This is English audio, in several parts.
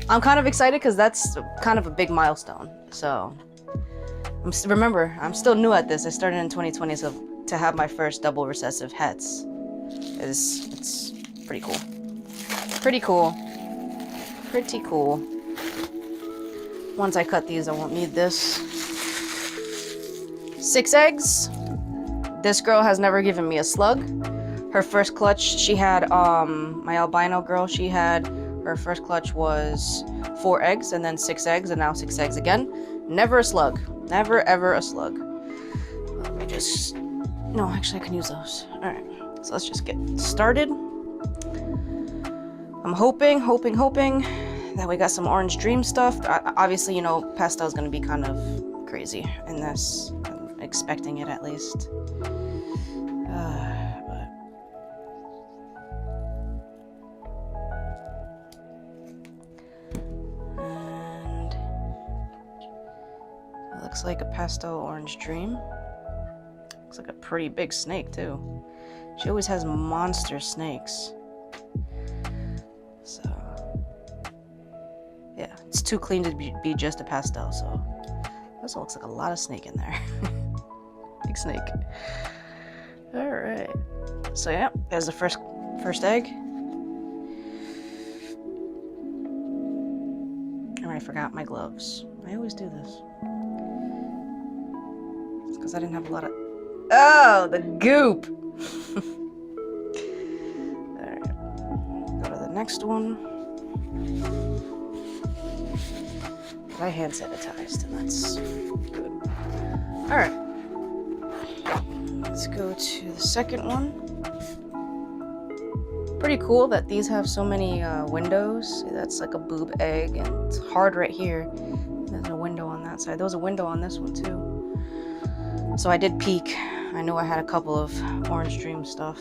I'm kind of excited because that's kind of a big milestone. So, remember, I'm still new at this. I started in 2020, so to have my first double recessive hets it's pretty cool. Pretty cool. Pretty cool. Once I cut these, I won't need this. 6 eggs. This girl has never given me a slug. Her first clutch, she had, my albino girl, her first clutch was 4 eggs, and then 6 eggs, and now 6 eggs again. Never a slug. Never, ever a slug. Let me just... No, actually, I can use those. Alright, so let's just get started. I'm hoping that we got some Orange Dream stuff. Obviously, you know, pastel is going to be kind of crazy in this. I'm expecting it, at least. And it looks like a pastel Orange Dream. Looks like a pretty big snake, too. She always has monster snakes. So, yeah, it's too clean to be just a pastel, so also looks like a lot of snake in there. Big snake. Alright. So yeah, there's the first egg. Oh, I forgot my gloves. I always do this. It's because I didn't have a lot of... Oh, the goop! Alright. Go to the next one. I hand sanitized, and that's good. Alright. Let's go to the second one. Pretty cool that these have so many windows. See, that's like a boob egg, and it's hard right here. There's a window on that side. There was a window on this one, too. So I did peek. I knew I had a couple of Orange Dream stuff.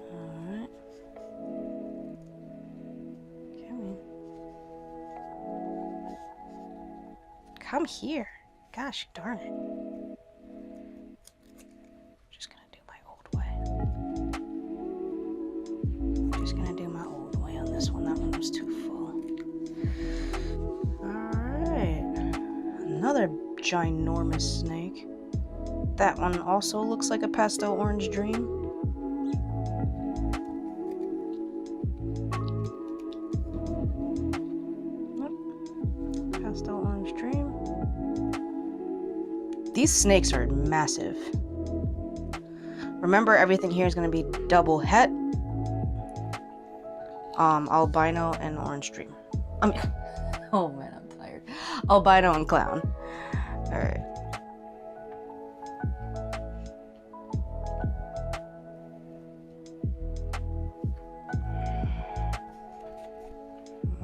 Alright. Come here. Gosh darn it. Just gonna do my old way. Just gonna do my old way on this one. That one was too full. Alright. Another ginormous snake. That one also looks like a pastel Orange Dream. Pastel Orange Dream. These snakes are massive. Remember, everything here is going to be double het. Albino and Orange Dream. Oh man, I'm tired. Albino and Clown. Alright.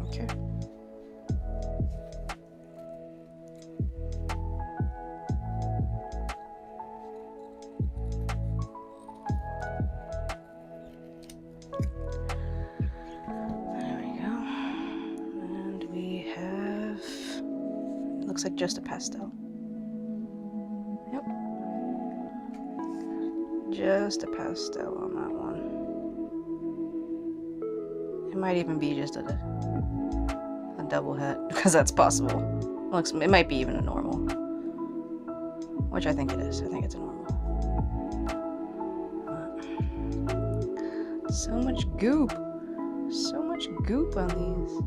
Okay. Looks like just a pastel. Yep. Just a pastel on that one. It might even be just a double het, because that's possible. It might be even a normal. Which I think it is. I think it's a normal. So much goop. So much goop on these.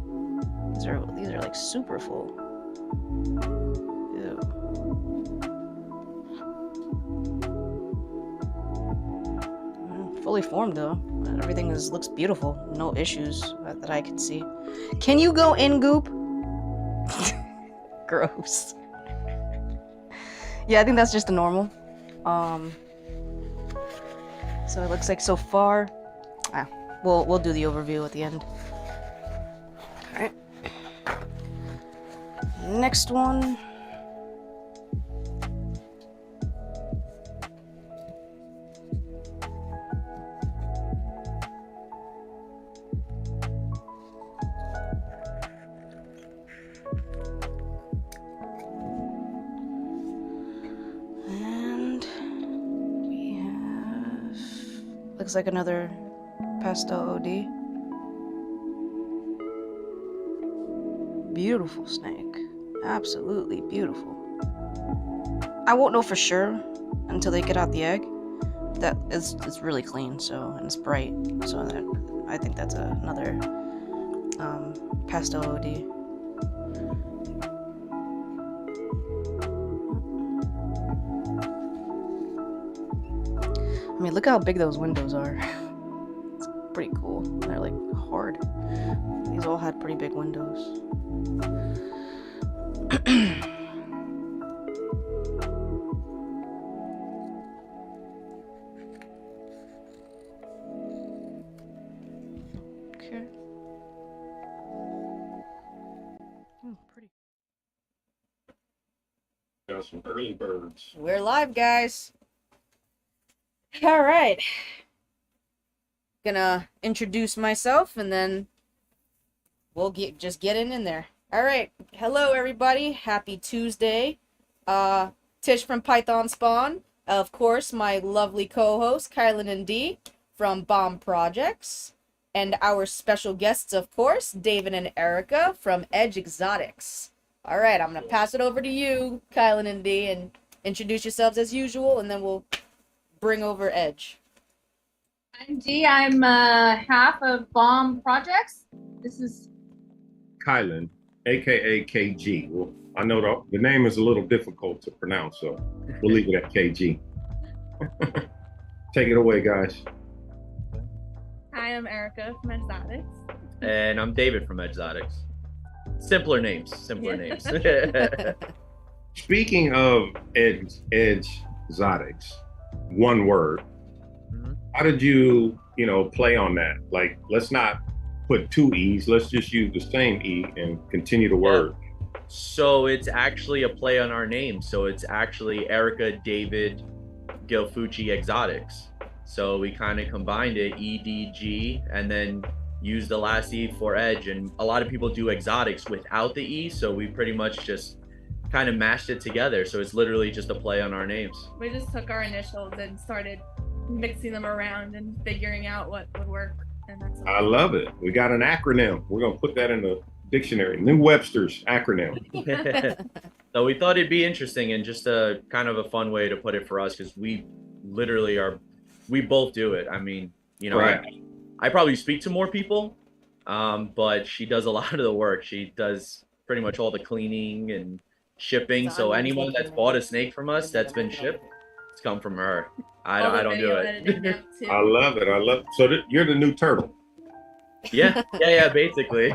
These are like super full. Ew. Fully formed though. Everything looks beautiful. No issues that I can see. Can you go in goop? Gross. Yeah, I think that's just a normal. So it looks like so far. We'll do the overview at the end. Alright. Next one. And we have Looks like another pastel OD. Beautiful snake. Absolutely beautiful. I won't know for sure until they get out the egg. That is, it's really clean, so, and it's bright, so that, I think that's another pastel OD. I mean, look how big those windows are. It's pretty cool. They're like hard. These all had pretty big windows. Okay. Pretty. Got some early birds. We're live, guys. All right. Gonna introduce myself and then we'll just get in there. All right. Hello, everybody. Happy Tuesday. Tish from Python Spawn. Of course, my lovely co-host, Kylan and Dee from Bomb Projects. And our special guests, of course, David and Erica from EDGExotics. All right. I'm gonna pass it over to you, Kylan and Dee, and introduce yourselves as usual, and then we'll bring over Edge. I'm Dee. I'm half of Bomb Projects. This is Kylan, aka KG. Well, I know the name is a little difficult to pronounce, so we'll leave it at KG. Take it away, guys. Hi, I'm Erica from EDGExotics. And I'm David from EDGExotics. Simpler names. Speaking of EDGExotics, one word. Mhm. How did you play on that? Like, let's not put two E's. Let's just use the same E and continue the word. So it's actually a play on our name. So it's actually Erica David Gilfucci Exotics. So we kind of combined it, EDG, and then use the last E for Edge. And a lot of people do exotics without the E. So we pretty much just kind of mashed it together. So it's literally just a play on our names. We just took our initials and started mixing them around and figuring out what would work. And that's I love it. We got an acronym. We're going to put that in the dictionary. New Webster's acronym. So we thought it'd be interesting and just a kind of a fun way to put it for us, because we literally we both do it. I mean, Right. I probably speak to more people, but she does a lot of the work. She does pretty much all the cleaning and shipping. So anyone that's bought a snake from us that's been shipped, it's come from her. I don't do it. I love it. So you're the new turtle. Yeah, basically.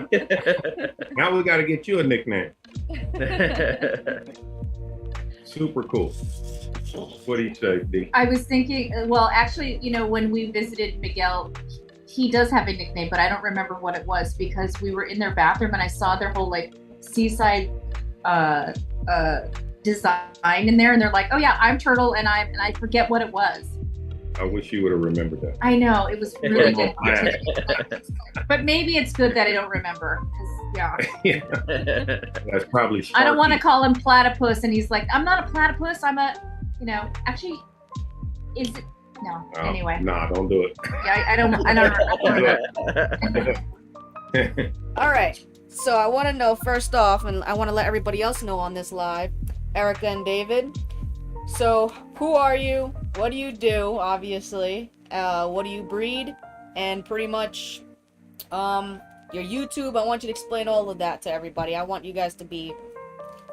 Now we got to get you a nickname. Super cool. What do you say, Dee? I was thinking, well, actually, when we visited Miguel, he does have a nickname, but I don't remember what it was because we were in their bathroom and I saw their whole like seaside design in there, and they're like, "Oh yeah, I'm Turtle," and I forget what it was. I wish you would have remembered that. I know it was really good, but maybe it's good that I don't remember because Yeah. That's probably smart. I don't want to call him Platypus, and he's like, "I'm not a platypus. I'm a, actually, is it?" No. Anyway. Nah, don't do it. Yeah, I don't know. All right. So I want to know first off, and I want to let everybody else know on this live, Erica and David. So who are you? What do you do? Obviously, what do you breed? And pretty much, your YouTube. I want you to explain all of that to everybody. I want you guys to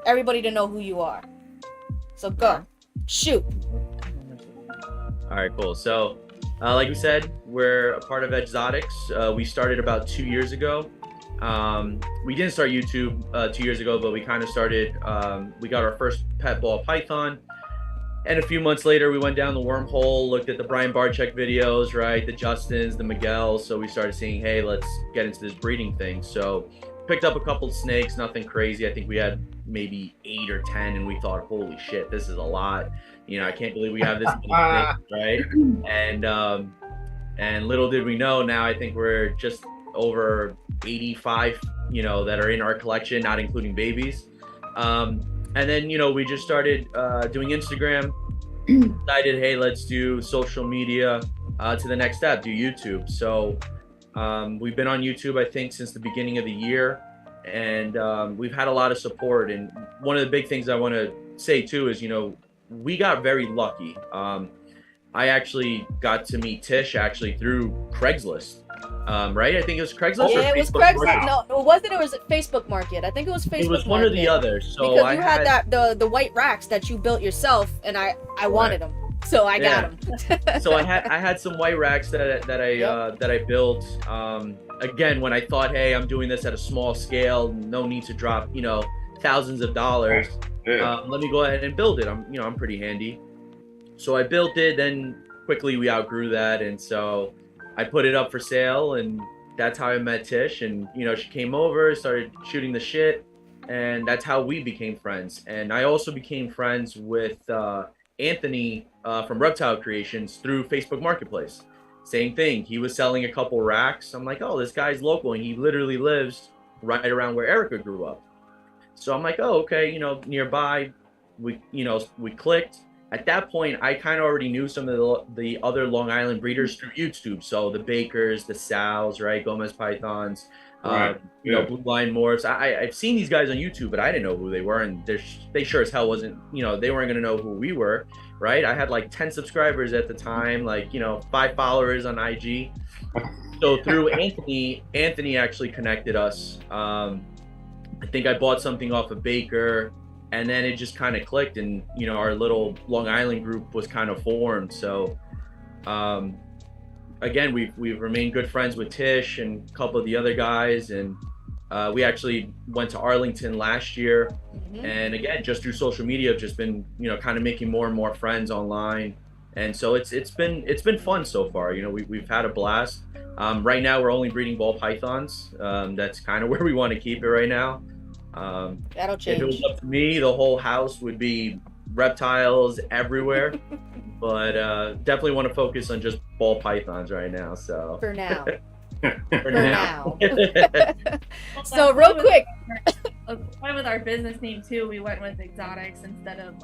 everybody to know who you are. So go, shoot. All right, cool. So, like we said, we're a part of EDGExotics. We started about 2 years ago. We didn't start YouTube 2 years ago, but we kind of started, we got our first pet ball python. And a few months later, we went down the wormhole, looked at the Brian Barczyk videos, right? The Justins, the Miguels. So we started seeing, hey, let's get into this breeding thing. So picked up a couple of snakes, nothing crazy. I think we had maybe 8 or 10, and we thought, holy shit, this is a lot. I can't believe we have this many snakes, right? And little did we know, now I think we're just over 85, that are in our collection, not including babies. And then, we just started doing Instagram, decided, hey, let's do social media. to the next step, do YouTube. So we've been on YouTube, I think, since the beginning of the year, and we've had a lot of support. And one of the big things I want to say too is, we got very lucky. I actually got to meet Tish actually through Craigslist. Right? I think it was Craigslist. Yeah, or it was Facebook Craigslist. Market? No, it wasn't. It was Facebook Market. I think it was Facebook. It was one Market. or the other. So because I you had that the white racks that you built yourself, and I wanted them, so I got them. So I had some white racks that I built. Again, when I thought, hey, I'm doing this at a small scale, no need to drop thousands of dollars. Let me go ahead and build it. I'm pretty handy. So I built it. Then quickly we outgrew that, and so I put it up for sale, and that's how I met Tish. And she came over, started shooting the shit, and that's how we became friends. And I also became friends with Anthony from Reptile Creations through Facebook Marketplace. Same thing. He was selling a couple racks. I'm like, oh, this guy's local, and he literally lives right around where Erica grew up. So I'm like, oh, okay, nearby. We clicked. At that point, I kind of already knew some of the other Long Island breeders through YouTube. So the Bakers, the Sows, right, Gomez Pythons, Blue Line Morphs. I've seen these guys on YouTube, but I didn't know who they were, and they sure as hell wasn't. They weren't gonna know who we were, right? I had like 10 subscribers at the time, 5 followers on IG. So through Anthony actually connected us. I think I bought something off of Baker. And then it just kind of clicked, and our little Long Island group was kind of formed. So, again, we've remained good friends with Tish and a couple of the other guys, and we actually went to Arlington last year. Mm-hmm. And again, just through social media, I've just been kind of making more and more friends online, and so it's been fun so far. We've had a blast. Right now, we're only breeding ball pythons. That's kind of where we want to keep it right now. That'll change. If it was up to me, the whole house would be reptiles everywhere. But definitely want to focus on just ball pythons right now. So For now. for now. So real quick. Why with our business name too, we went with EDGExotics instead of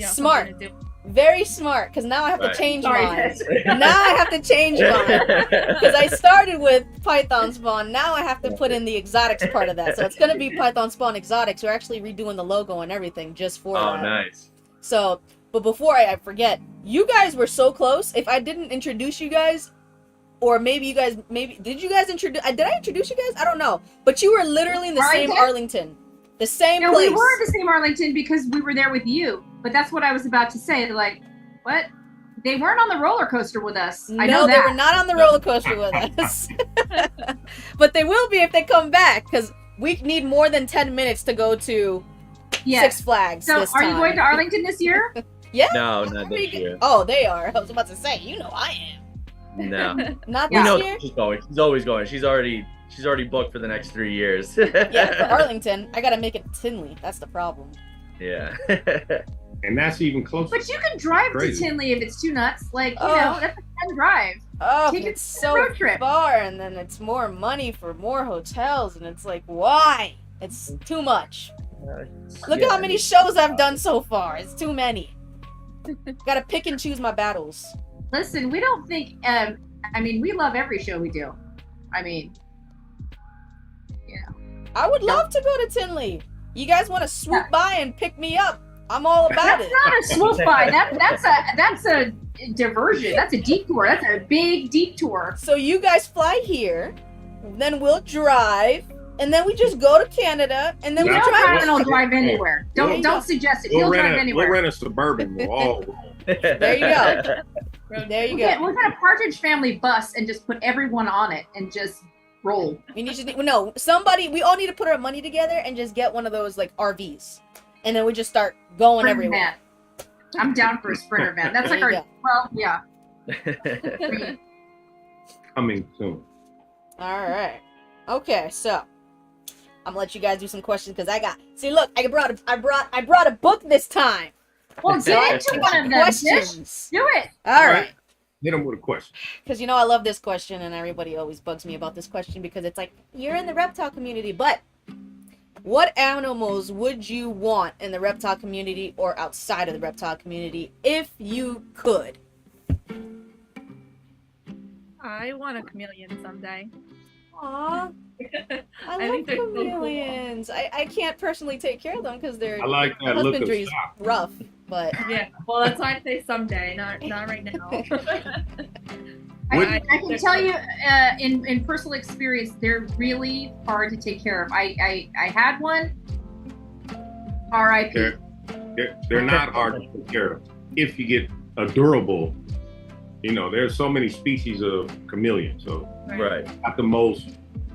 Smart. something to do. Very smart, because now I have to Right. change Sorry. mine. Now I have to change mine. Because I started with Python Spawn, now I have to put in the exotics part of that. So it's going to be Python Spawn Exotics. We're actually redoing the logo and everything just for Oh, that. nice. So, but before I forget, you guys were so close. If I didn't introduce you guys, or did you guys introduce, did I introduce you guys? I don't know. But you were literally in the same Arlington. The same No, place. we were in the same Arlington because we were there with you. But that's what I was about to say. Like, what? They weren't on the roller coaster with us. I know No, that. they were not on the roller coaster with us. But they will be if they come back, because we need more than 10 minutes to go to Yes. Six Flags So, this are time. you going to Arlington this year? Yeah. No, not this year. Oh, they are. I was about to say, I am. No. Not We this know year? she's going. She's always going. She's already booked for the next 3 years. Yeah, for Arlington, I gotta make it Tinley. That's the problem. Yeah. And that's even closer. But you can drive Crazy. to Tinley if it's too nuts. Like, you Oh. know, that's a fun drive. Oh, Take it it's on a so road trip. far, and then it's more money for more hotels, and it's like, why? It's too much. Look at how many shows I've done so far. It's too many. Gotta pick and choose my battles. Listen, we don't think, we love every show we do. I mean, I would love to go to Tinley. You guys want to swoop by and pick me up? I'm all about that's it. not a swoop by. That's a diversion. That's a detour. That's a big detour. So you guys fly here, then we'll drive, and then we just go to Canada, and then we Yeah. drive. Ryan will drive anywhere. Don't suggest it. He'll drive We'll anywhere. rent a Suburban. We'll all roll. There you go. There you go. We'll get a Partridge Family bus and just put everyone on it and just roll. We all need to put our money together and just get one of those like RVs, and then we just start going Sprinter everywhere. van. I'm down for a sprinter van. That's like There our, you well, yeah. Coming soon. All right. Okay, so I'm gonna let you guys do some questions because I brought a book this time. Well, get into one of them, Tish. Questions. Do it. All right. Hit him with a question. Because I love this question, and everybody always bugs me about this question because it's like, you're in the reptile community, but what animals would you want in the reptile community or outside of the reptile community if you could? I want a chameleon someday. Aw, I love think they're so cool. chameleons. I can't personally take care of them because their I like that look of husbandry is shock. rough, but Yeah, well, that's why I say someday, not right now. I can tell you in personal experience, they're really hard to take care of. I had one. R.I.P. They're not hard to take care of if you get a durable. You know, there's so many species of chameleon, so Right. not the most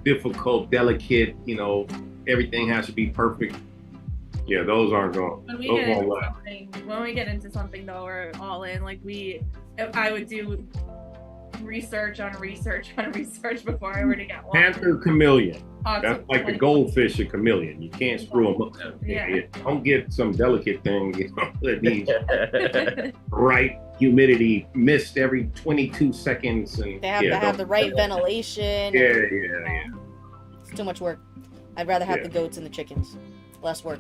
difficult, delicate. You know, everything has to be perfect. Yeah, those aren't going. When we Those get won't into last. something though, we're all in. Like I would do research on research before I were to get one. Panther chameleon. Talk to That's like the somebody. goldfish of chameleon. You can't screw them up. Yeah. Don't get some delicate thing. You know, that needs right humidity, mist every 22 seconds, and they have to have the right ventilation. Yeah. It's too much work. I'd rather have Yeah. the goats and the chickens. Less work.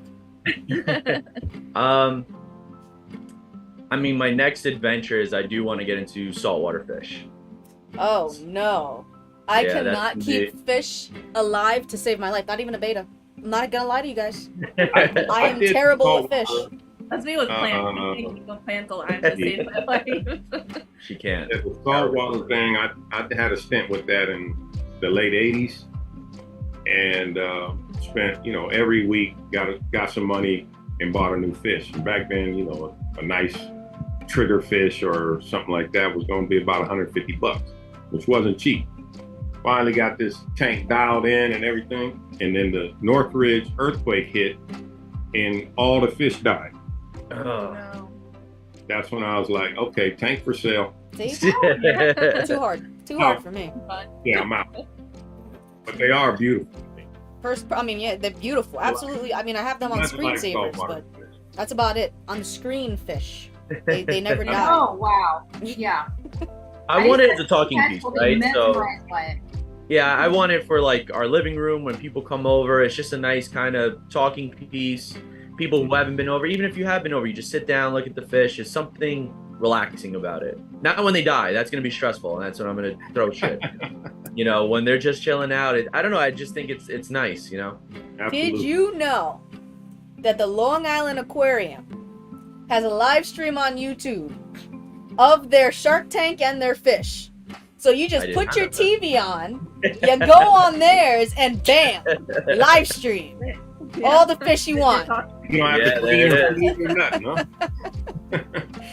I mean, my next adventure is I do want to get into saltwater fish. Oh no. I Yeah, cannot that's keep fish alive to save my life. Not even a beta. I'm not gonna lie to you guys. I am did terrible with fish. saltwater. That's me with plants. I can't keep a plant alive to save my life. She can't. Yeah, the saltwater thing, I had a stint with that in the late 80s, and spent, you know, every week got some money and bought a new fish. And back then, you know, a nice trigger fish or something like that was going to be about $150, which wasn't cheap. Finally got this tank dialed in and everything, and then the Northridge earthquake hit, and all the fish died. Oh. No. That's when I was like, okay, tank for sale. See? Too hard. Too hard for me. Yeah, I'm out. But they are beautiful. Yeah, they're beautiful. Absolutely. I mean, I have them on Nothing like screensavers, saltwater but fish. that's about it. On the screen fish. They never die. Oh wow. Yeah. I want it as a talking piece, Totally right? So mesmerized by it. yeah, I want it for like our living room when people come over. It's just a nice kind of talking piece. People who haven't been over, even if you have been over, you just sit down, look at the fish. There's something relaxing about it. Not when they die. That's gonna be stressful, and that's when I'm gonna throw shit. You know, when they're just chilling out. I don't know. I just think it's nice. You know. Absolutely. Did you know that the Long Island Aquarium has a live stream on YouTube of their Shark Tank and their fish? So you just I did put not your know that. TV on, you go on theirs, and bam, live stream. All the fish you want. You don't have Yeah, to clean there or it clean or nothing, huh?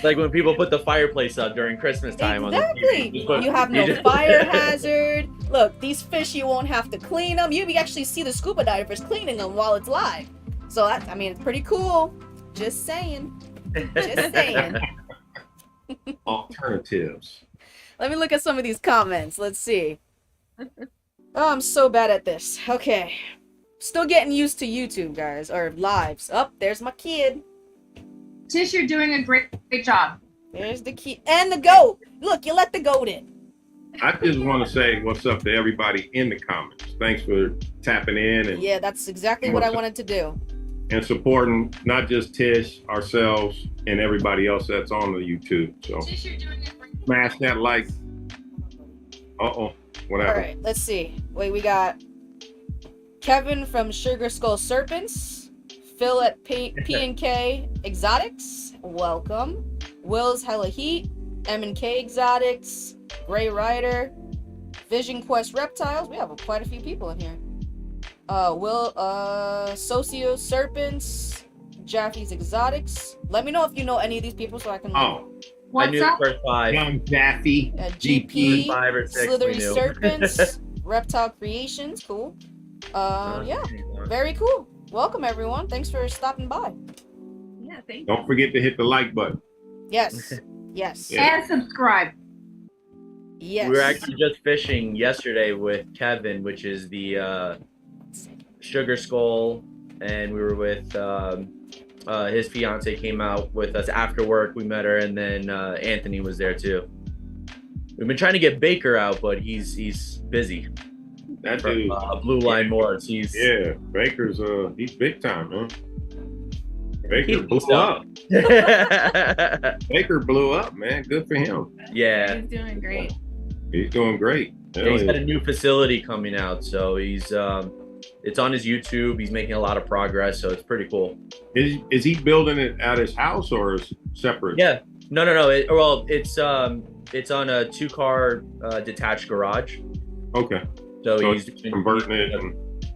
Like when people put the fireplace up during Christmas time. Exactly. On the TV. You have no fire hazard. Look, these fish, you won't have to clean them. You actually see the scuba divers cleaning them while it's live. So that, I mean, it's pretty cool. Just saying. Just saying. Alternatives. Let me look at some of these comments. Let's see. Oh, I'm so bad at this. Okay. Still getting used to YouTube, guys, or lives. Oh, there's my kid. Tish, you're doing a great job. There's the kid. And the goat. Look, you let the goat in. I just want to say what's up to everybody in the comments. Thanks for tapping in and, Yeah, that's exactly what I wanted to do. and supporting not just Tish, ourselves, and everybody else that's on the YouTube. So Tish, you're doing a great smash that like. All Whatever. right, let's see. Wait, we got Kevin from Sugar Skull Serpents, Phil at P&K Exotics, welcome. Will's Hella Heat, M&K Exotics, Gray Rider, Vision Quest Reptiles. We have quite a few people in here. Socio Serpents, Jaffe's Exotics. Let me know if you know any of these people so I can. Oh, I What's knew up? the first five. Young Daffy. GP, 5 or 6. we Slithery knew. Serpents, Reptile Creations. Cool. Yeah. Very cool. Welcome, everyone. Thanks for stopping by. Yeah, thank you. Don't forget to hit the like button. Yes. Yes. Yeah. And subscribe. Yes. We were actually just fishing yesterday with Kevin, which is the Sugar Skull, and we were with his fiance came out with us after work. We met her, and then Anthony was there too. We've been trying to get Baker out, but he's busy. That From, dude. Blue Line Moors. He's Yeah, Baker's he's big time, man. Baker He's blew up. yeah. Baker blew up, man. Good for him. He's doing great. He's doing great. Yeah, he's got a new facility coming out, so he's it's on his YouTube. He's making a lot of progress, so it's pretty cool. Is he building it at his house or is separate? Yeah, no. It's on a 2-car detached garage. Okay. So he's converting it.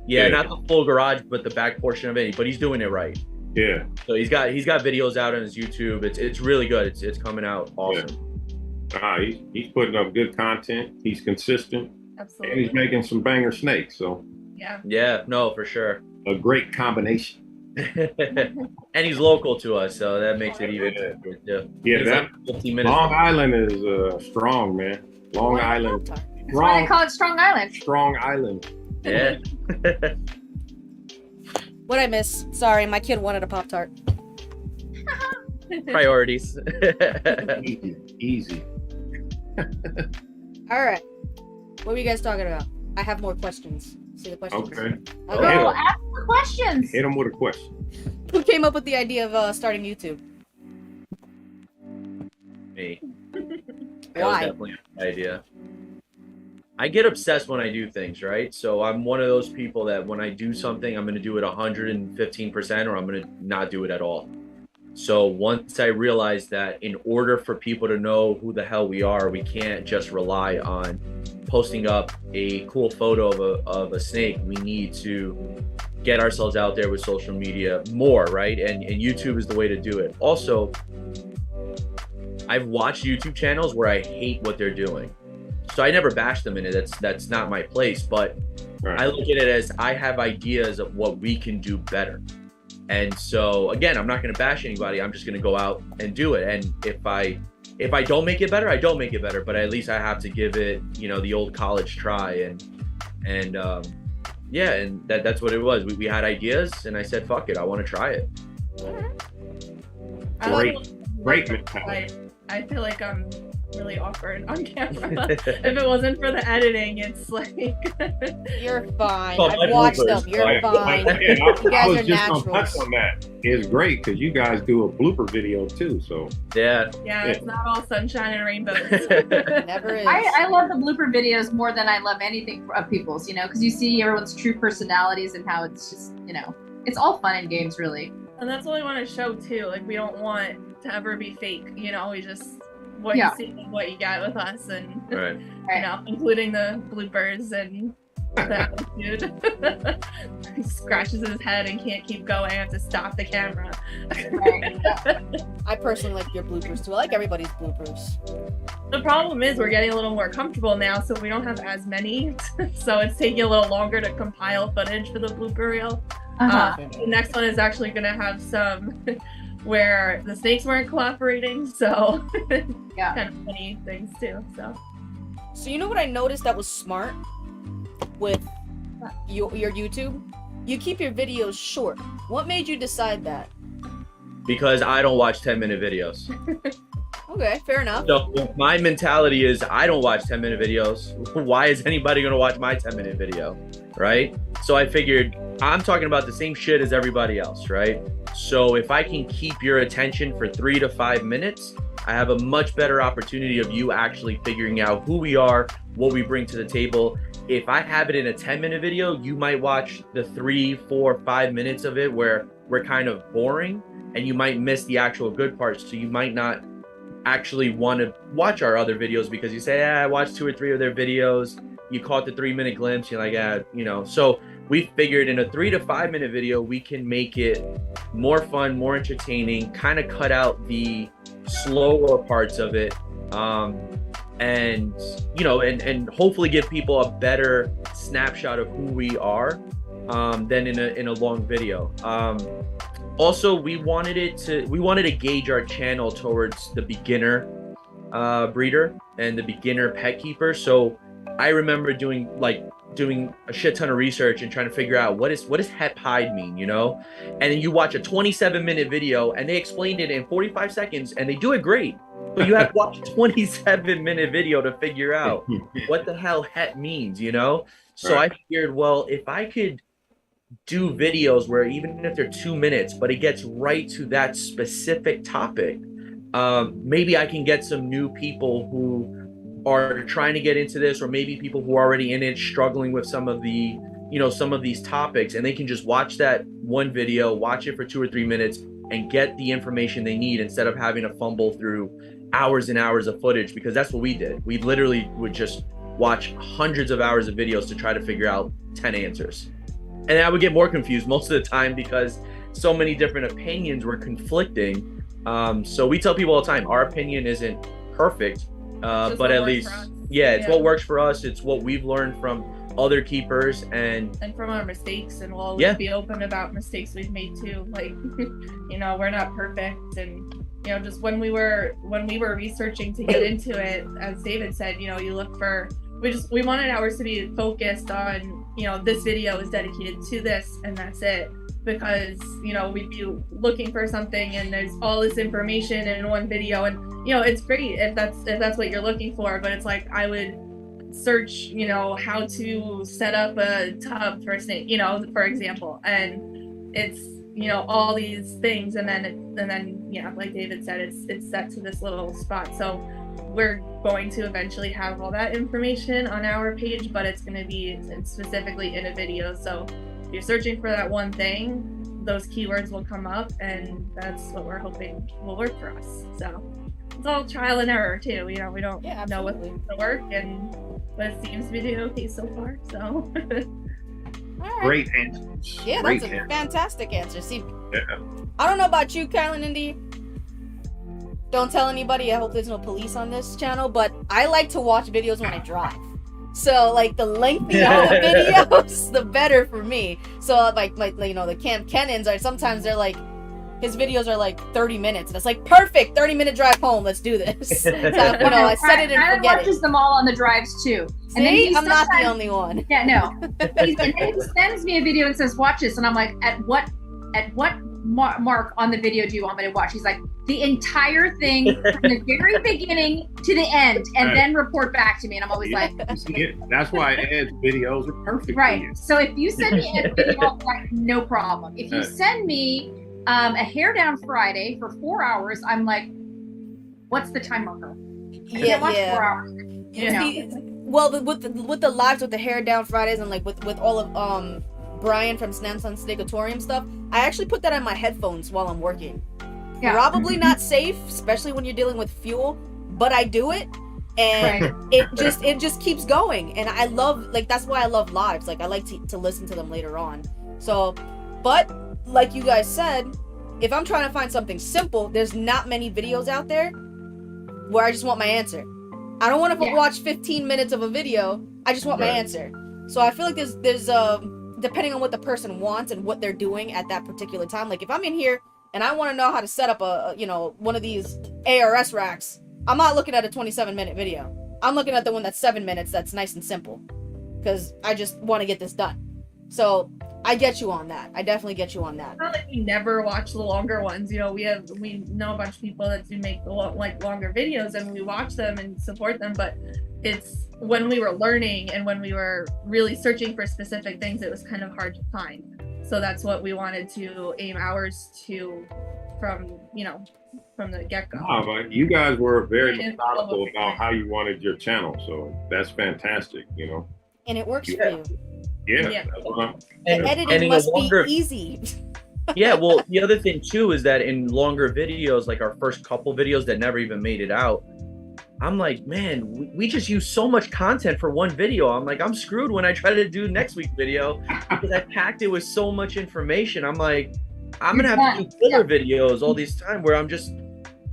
Yeah, not the full garage, but the back portion of it. But he's doing it right. Yeah. So he's got videos out on his YouTube. It's really good. It's coming out awesome. Yeah. He's putting up good content. He's consistent. Absolutely. And he's making some banger snakes. So yeah, no, for sure. A great combination. And he's local to us, so that makes it even better too. Yeah, that like 15 minutes. Long Island is strong, man. Long Island. That's why they call it Strong Island. Strong Island. Yeah. What'd I miss? Sorry, my kid wanted a Pop-Tart. Priorities. Easy. All right. What were you guys talking about? I have more questions. See the questions? Okay. Girl, ask the questions. Hit him with a question. Who came up with the idea of starting YouTube? Me. That was Why? definitely an idea. I get obsessed when I do things, right? So I'm one of those people that when I do something, I'm going to do it 115% or I'm going to not do it at all. So once I realized that in order for people to know who the hell we are, we can't just rely on posting up a cool photo of a snake. We need to get ourselves out there with social media more, right? And YouTube is the way to do it. Also, I've watched YouTube channels where I hate what they're doing. So I never bash them in it. That's not my place. But Right. I look at it as I have ideas of what we can do better. And so again, I'm not going to bash anybody. I'm just going to go out and do it. And if I don't make it better, I don't make it better. But at least I have to give it, the old college try. And that's what it was. We had ideas, and I said, "Fuck it, I want to try it." Great mentality. I feel like I'm really awkward on camera. If it wasn't for the editing, it's like You're fine. Oh, I've watched them. You're fine. Yeah, You guys I was are just gonna naturals. touch on that. It's great because you guys do a blooper video too. So Yeah. it's not all sunshine and rainbows. Never is. I love the blooper videos more than I love anything of people's, because you see everyone's true personalities and how it's just, it's all fun and games, really. And that's what we want to show too. Like, we don't want to ever be fake. We just what Yeah. you see is what you get with us, and Right. including the bloopers and the attitude. He scratches his head and can't keep going. I have to stop the camera. I personally like your bloopers too. I like everybody's bloopers. The problem is we're getting a little more comfortable now, so we don't have as many. So it's taking a little longer to compile footage for the blooper reel. The next one is actually going to have some where the snakes weren't cooperating, so Yeah. kind of funny things too. So you know what I noticed that was smart with your YouTube? You keep your videos short. What made you decide that? Because I don't watch 10-minute videos. Okay, fair enough. So my mentality is I don't watch 10-minute videos. Why is anybody going to watch my 10-minute video? Right? So I figured I'm talking about the same shit as everybody else, right? So if I can keep your attention for 3 to 5 minutes, I have a much better opportunity of you actually figuring out who we are, what we bring to the table. If I have it in a 10-minute video, you might watch the 3, 4, 5 minutes of it where we're kind of boring, and you might miss the actual good parts. So you might not actually want to watch our other videos because you say, I watched 2 or 3 of their videos. You caught the 3-minute glimpse. You're like, So we figured in a 3 to 5 minute video, we can make it more fun, more entertaining, kind of cut out the slower parts of it. And hopefully give people a better snapshot of who we are than in a long video. Also, we wanted to gauge our channel towards the beginner breeder and the beginner pet keeper. So I remember doing a shit ton of research and trying to figure out what does hep hide mean, And then you watch a 27-minute video and they explained it in 45 seconds and they do it great. But you have to watch a 27-minute video to figure out what the hell het means, So Right. I figured, well, if I could do videos where even if they're 2 minutes, but it gets right to that specific topic, maybe I can get some new people who are trying to get into this, or maybe people who are already in it struggling with some of the, some of these topics, and they can just watch that one video, watch it for 2 or 3 minutes, and get the information they need instead of having to fumble through hours and hours of footage, because that's what we did. We literally would just watch hundreds of hours of videos to try to figure out 10 answers. And I would get more confused most of the time because so many different opinions were conflicting. So we tell people all the time, our opinion isn't perfect, but at least, it's what works for us. It's what we've learned from other keepers and from our mistakes, and we'll always be open about mistakes we've made too. Like, we're not perfect, and just when we were researching to get into it, as David said, you look for, we wanted ours to be focused on, this video is dedicated to this and that's it, because we'd be looking for something and there's all this information in one video, and it's great if that's what you're looking for, but it's like I would search how to set up a tub for a snake, for example, and it's all these things, and then like David said, it's set to this little spot. So we're going to eventually have all that information on our page, but it's going to be specifically in a video. So if you're searching for that one thing, those keywords will come up, and that's what we're hoping will work for us. So it's all trial and error too. We don't know what's going to work, but it seems to be doing okay so far. So Right. Great answers. Yeah, Great that's a answers. fantastic answer. See, Yeah. I don't know about you, Kylan Indy. Don't tell anybody. I hope there's no police on this channel, but I like to watch videos when I drive. So, like, the lengthier the videos, the better for me. So, like the Camp Kennons are sometimes they're like, his videos are like 30 minutes, and it's like, perfect, 30-minute drive home. Let's do this. So, I set it and Tyler forget watches it. them all on the drives too. See, And then he I'm not the sometimes- only one. Yeah, no. And then he sends me a video and says, "Watch this," and I'm like, "At what mark on the video do you want me to watch?" He's like, "The entire thing from the very beginning to the end, and Right. then report back to me." And I'm always like, That's why Ed's videos are perfect. right. For you. So if you send me a video, like, no problem. If you Right. send me a hair down Friday for 4 hours, I'm like, what's the time marker? I can't watch 4 hours. You know? See, well, with the lives with the hair down Fridays and like with all of Brian from Snamson Stegatorium stuff, I actually put that on my headphones while I'm working. Yeah. Probably not safe, especially when you're dealing with fuel, but I do it, and Right. it just keeps going, and I love, like, that's why I love lives. Like, I like to listen to them later on. So, but like you guys said, if I'm trying to find something simple, there's not many videos out there where I just want my answer. I don't want to watch 15 minutes of a video. I just want my answer. So I feel like there's depending on what the person wants and what they're doing at that particular time. Like, if I'm in here and I want to know how to set up a one of these ARS racks, I'm not looking at a 27-minute video. I'm looking at the one that's 7 minutes, that's nice and simple, because I just want to get this done. So I get you on that. I definitely get you on that. It's not like we never watch the longer ones. We know a bunch of people that do make longer videos, and we watch them and support them. But it's when we were learning and when we were really searching for specific things, it was kind of hard to find. So that's what we wanted to aim ours to from the get-go. No, but you guys were very Yeah. methodical about how you wanted your channel, so that's fantastic. And it works Yeah. for you. Yeah. Yeah. That's what I'm, The editing in a must longer- be easy. Yeah, well, the other thing too is that in longer videos, like our first couple videos that never even made it out, I'm like, man, we just use so much content for one video. I'm like, I'm screwed when I try to do next week's video because I packed it with so much information. I'm like, I'm gonna have to do filler videos all this time where I'm just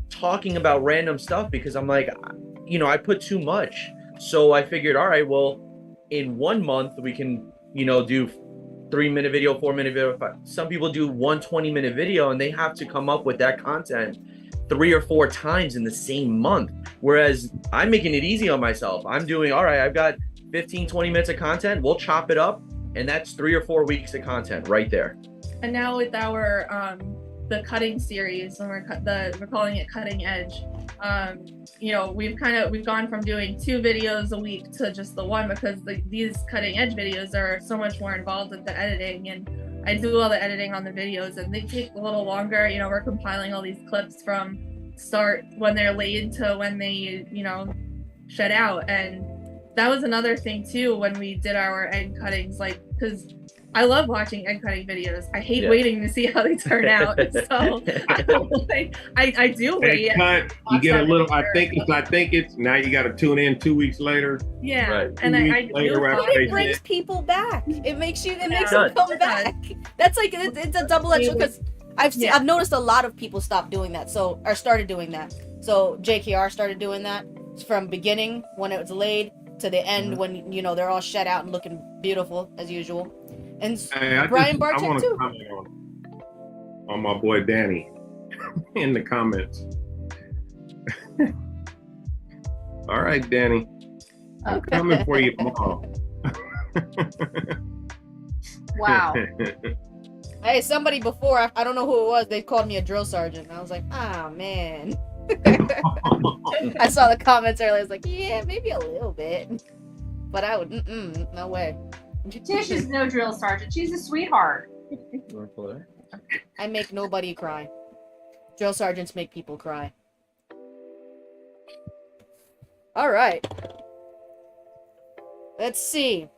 talking about random stuff because I'm like, I put too much. So I figured, all right, well, in 1 month we can, do 3-minute video, 4-minute video. Some people do 1 20-minute video and they have to come up with that content 3 or 4 times in the same month. Whereas I'm making it easy on myself. I'm doing, all right, I've got 15, 20 minutes of content. We'll chop it up. And that's 3 or 4 weeks of content right there. And now with our the cutting series, when we're calling it Cutting Edge, we've gone from doing 2 videos a week to just the one, because these Cutting Edge videos are so much more involved with the editing, and I do all the editing on the videos, and they take a little longer. We're compiling all these clips from start when they're laid to when they shed out. And that was another thing too when we did our egg cuttings, like, because I love watching egg cutting videos. I hate waiting to see how they turn out. So I do wait. Cut, you get a little. I think it's now. You got to tune in 2 weeks later. Yeah, Right. and I do. It brings people back. It makes them come back. That's like it's a double-edged, because I've noticed a lot of people stop doing that. So or started doing that. So JKR started doing that from beginning when it was laid to the end when they're all shed out and looking beautiful as usual. And Brian Bartek I want too. to comment on my boy Danny in the comments. All right, Danny. I'm coming for you tomorrow. Wow. Hey, somebody before, I don't know who it was, they called me a drill sergeant. And I was like, oh man. I saw the comments earlier. I was like, yeah, maybe a little bit. But I would, no way. Tish is no drill sergeant. She's a sweetheart. I make nobody cry. Drill sergeants make people cry. All right. Let's see.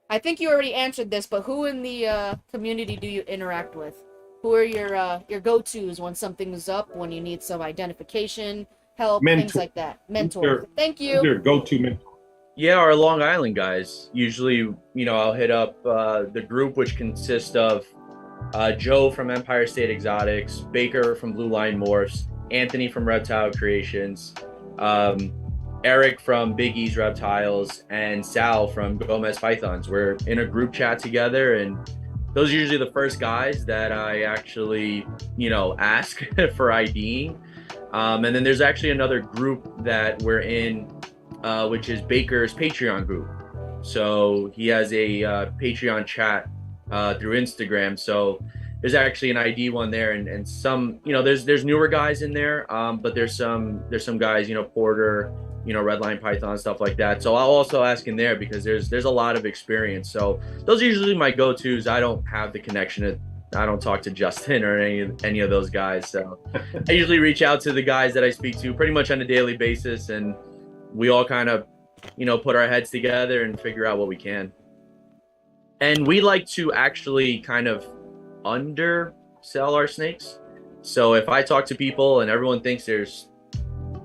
I think you already answered this, but who in the community do you interact with? Who are your go-tos when something's up, when you need some identification, help, things like that? Mentor. Thank you. Your go-to mentor. Yeah, our Long Island guys. Usually, I'll hit up the group, which consists of Joe from Empire State Exotics, Baker from Blue Line Morphs, Anthony from Reptile Creations, Eric from Big E's Reptiles, and Sal from Gomez Pythons. We're in a group chat together, and those are usually the first guys that I actually, ask for IDing. And then there's actually another group that we're in, which is Baker's Patreon group. So he has a Patreon chat through Instagram. So there's actually an ID one there, and some, there's newer guys in there, but there's some guys, Porter, Redline Python, stuff like that. So I'll also ask in there because there's a lot of experience. So those are usually my go-tos. I don't have the connection. I don't talk to Justin or any of those guys. So I usually reach out to the guys that I speak to pretty much on a daily basis, and we all kind of, put our heads together and figure out what we can. And we like to actually kind of undersell our snakes. So if I talk to people and everyone thinks there's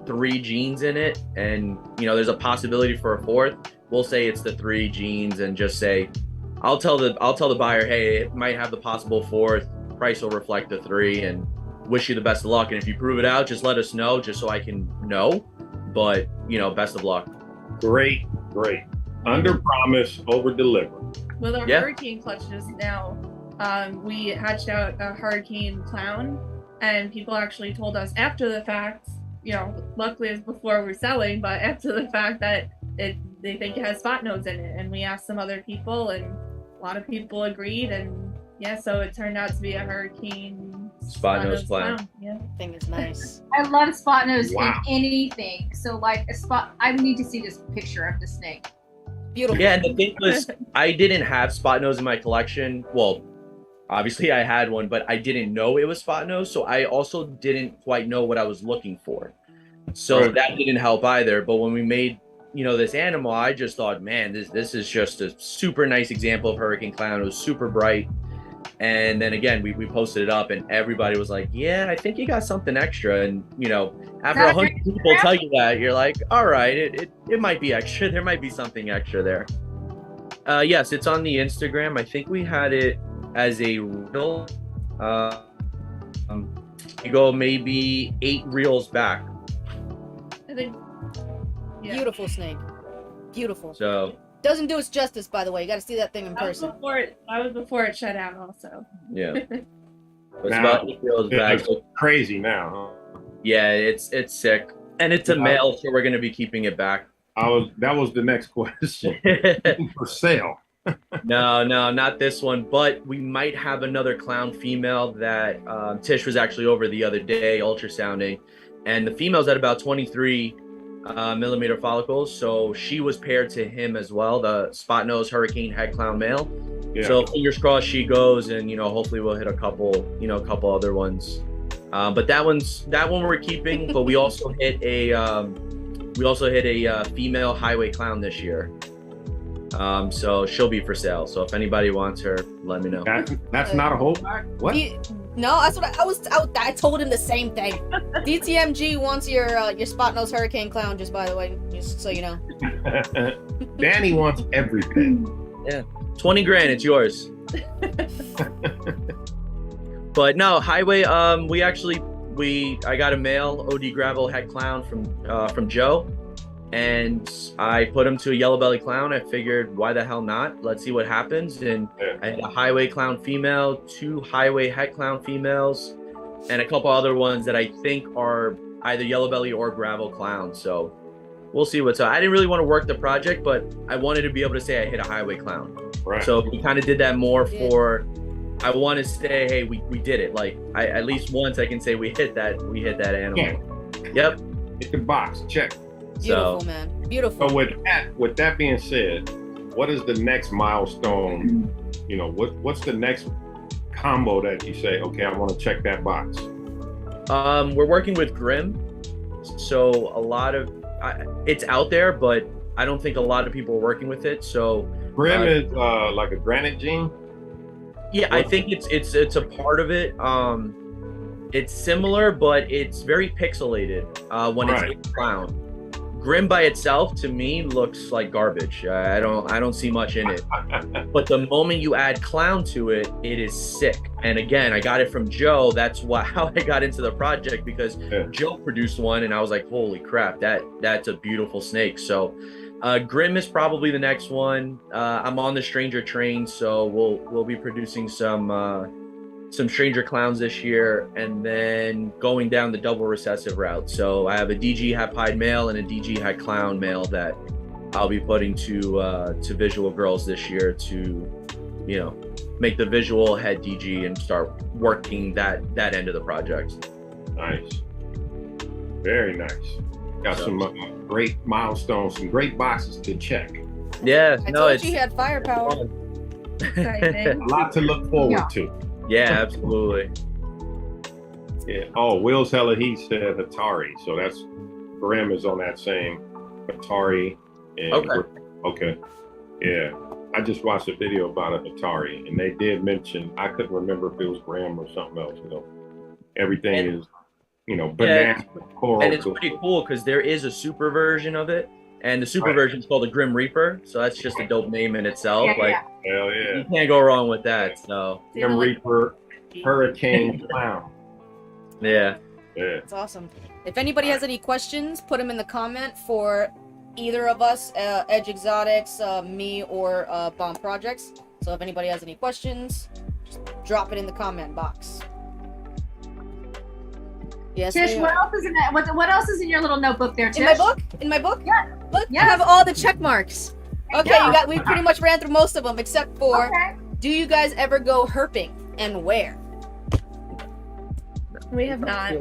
3 genes in it, and there's a possibility for a 4th, we'll say it's the 3 genes, and just say, I'll tell the buyer, hey, it might have the possible 4th, price will reflect the 3, and wish you the best of luck. And if you prove it out, just let us know, just so I can know. But best of luck. Great. Under promise, over deliver. With our hurricane clutches now, we hatched out a hurricane clown, and people actually told us after the fact, luckily it was before we're selling, but after the fact that they think it has spot nodes in it. And we asked some other people, and a lot of people agreed, and so it turned out to be a hurricane spot nose clown. Yeah, thing is nice. I love spot nose in anything. So like a spot, I need to see this picture of the snake. Beautiful. Yeah, and the thing was, I didn't have spot nose in my collection. Well, obviously I had one, but I didn't know it was spot nose, so I also didn't quite know what I was looking for. So that didn't help either. But when we made, this animal, I just thought, man, this is just a super nice example of hurricane clown. It was super bright. And then again, we posted it up, and everybody was like, yeah, I think you got something extra. And, after 100 people tell you that, you're like, all right, it might be extra. There might be something extra there. Yes, it's on the Instagram. I think we had it as a reel. You go maybe 8 reels back. I think. Yeah. Beautiful snake. Beautiful. So. Doesn't do its justice, by the way. You got to see that thing in person. That was before it shut out, also. Yeah. It's Now, about 8 reels back. It's crazy now, huh? Yeah, it's sick, and it's a male, so we're gonna be keeping it back. That was the next question. For sale. No, not this one, but we might have another clown female that Tish was actually over the other day ultrasounding, and the female's at about 23 millimeter follicles, so she was paired to him as well, the spot nose hurricane head clown male. Yeah. So fingers crossed she goes, and hopefully we'll hit a couple other ones. But that one we're keeping. But we also hit a we also hit a female highway clown this year. So she'll be for sale. So if anybody wants her, let me know. That's not a holdback? What? No, that's what I told him the same thing. DTMG wants your spot nose hurricane clown, just by the way, just so you know. Danny wants everything. Yeah, 20 grand, it's yours. But no, highway. I got a male OD gravel head clown from Joe, and I put him to a yellow belly clown. I figured, why the hell not? Let's see what happens. And I had a highway clown female, 2 highway head clown females, and a couple other ones that I think are either yellow belly or gravel clowns. So we'll see what's up. I didn't really want to work the project, but I wanted to be able to say I hit a highway clown. Right. So we kind of did that more for, I want to say, hey, we did it. Like at least once I can say we hit that animal. Yeah. Yep. Hit the box, check. Beautiful, man. Beautiful. So with that being said, what is the next milestone? You know, what's the next combo that you say, okay, I want to check that box? We're working with Grim. So a lot of, it's out there, but I don't think a lot of people are working with it. So Grim is like a granite gene? Yeah, I think it's a part of it. It's similar, but it's very pixelated when it's in clown. Grim by itself to me looks like garbage. I don't see much in it. But the moment you add clown to it, it is sick. And again, I got it from Joe. That's how I got into the project, because Joe produced one and I was like, holy crap, that's a beautiful snake. So Grim is probably the next one. I'm on the Stranger train, so we'll be producing some Stranger clowns this year, and then going down the double recessive route. So I have a DG hat pied male and a DG hat clown male that I'll be putting to visual girls this year to, you know, make the visual head DG and start working that end of the project. Nice. Very nice. Got some great milestones, some great boxes to check. Yeah, I told you had firepower. A lot to look forward to. Yeah, absolutely. Yeah. Oh, Will's Hella He said Atari, so that's Grim is on that same Atari. And okay. Yeah. I just watched a video about an Atari, and they did mention, I couldn't remember if it was Grim or something else. You know, everything is, you know, banana, coral. And it's pretty cool because there is a super version of it, and the super version is called the Grim Reaper. So that's just a dope name in itself. Hell yeah. You can't go wrong with that. So Grim Reaper, Hurricane Clown. Yeah. That's awesome. If anybody has any questions, put them in the comment for either of us, EDGExotics, me, or Bomb Projects. So if anybody has any questions, just drop it in the comment box. Yes. Tish, what else is in that? What else is in your little notebook there, Tish? In my book? Yeah. Look, I have all the check marks. Okay, we pretty much ran through most of them, except for, do you guys ever go herping, and where? We have not.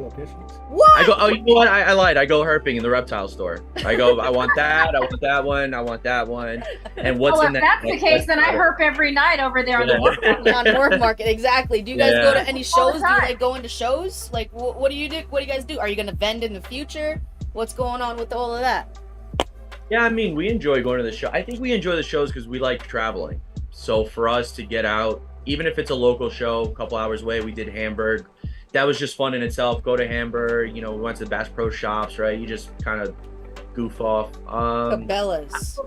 What? I go, oh, you know what? I lied. I go herping in the reptile store. I go, I want that, I want that one, I want that one. And what's in that? If that's the case, then I herp every night over there on the work market. On work market, exactly. Do you guys go to any shows? Do you like going to shows? Like, what do you do? What do you guys do? Are you gonna vend in the future? What's going on with all of that? Yeah, I mean, we enjoy going to the show. I think we enjoy the shows because we like traveling. So for us to get out, even if it's a local show, a couple hours away, we did Hamburg. That was just fun in itself. Go to Hamburg, you know, we went to the Bass Pro Shops, right? You just kind of goof off. Cabela's.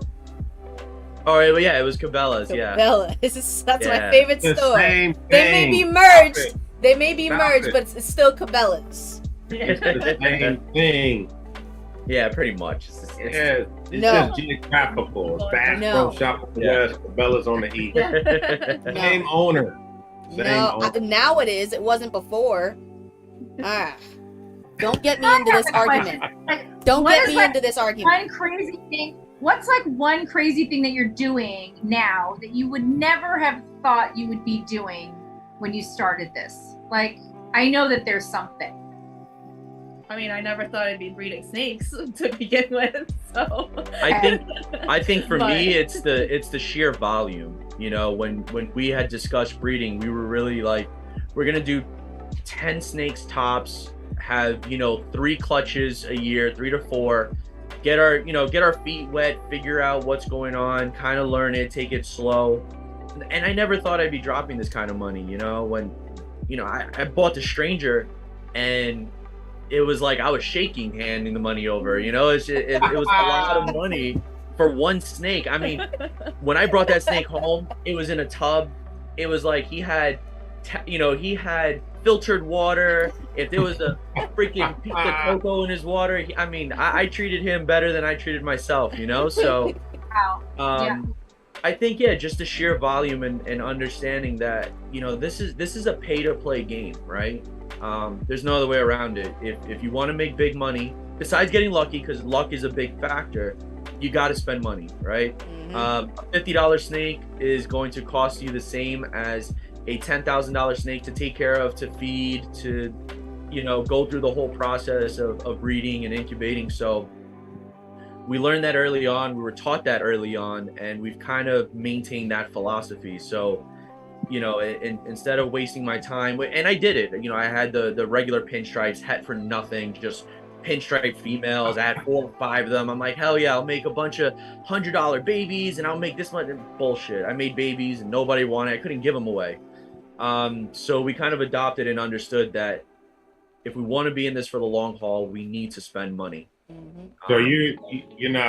All right, well, yeah, it was Cabela's, Cabela's. That's my favorite store. Same thing. They may be merged. They may be merged, but it's still Cabela's. It's the same thing. Yeah, pretty much. It's just geographical. Bass Pro Shop on the west, Cabela's on the east. Same owner. Now it is. It wasn't before. Don't get me into this argument. Don't get me into this argument. One crazy thing. What's like one crazy thing that you're doing now that you would never have thought you would be doing when you started this? Like, I know that there's something. I mean, I never thought I'd be breeding snakes to begin with. So I think for me, it's the sheer volume. You know, when we had discussed breeding, we were really like, we're gonna do 10 snakes tops, have, you know, 3 clutches a year, 3 to 4, get our feet wet, figure out what's going on, kind of learn it, take it slow. And I never thought I'd be dropping this kind of money, when, I bought the Stranger, and it was like I was shaking handing the money over, it was a lot of money for one snake. I mean, when I brought that snake home, it was in a tub. It was like he had filtered water. If there was a freaking piece of cocoa in his water, I treated him better than I treated myself, so I think, just the sheer volume and understanding that, this is a pay to play game, right? There's no other way around it. If you want to make big money, besides getting lucky, because luck is a big factor, you got to spend money, right? A $50 snake is going to cost you the same as a $10,000 snake to take care of, to feed, to, go through the whole process of breeding and incubating. So we learned that early on, we were taught that early on, and we've kind of maintained that philosophy. So, instead of wasting my time, and I did it, I had the regular pinstripes, het for nothing, just pinstripe females. I had 4 or 5 of them. I'm like, hell yeah, I'll make a bunch of $100 babies and I'll make this much. Bullshit. I made babies and nobody wanted it. I couldn't give them away. So we kind of adopted and understood that if we want to be in this for the long haul, we need to spend money. So you're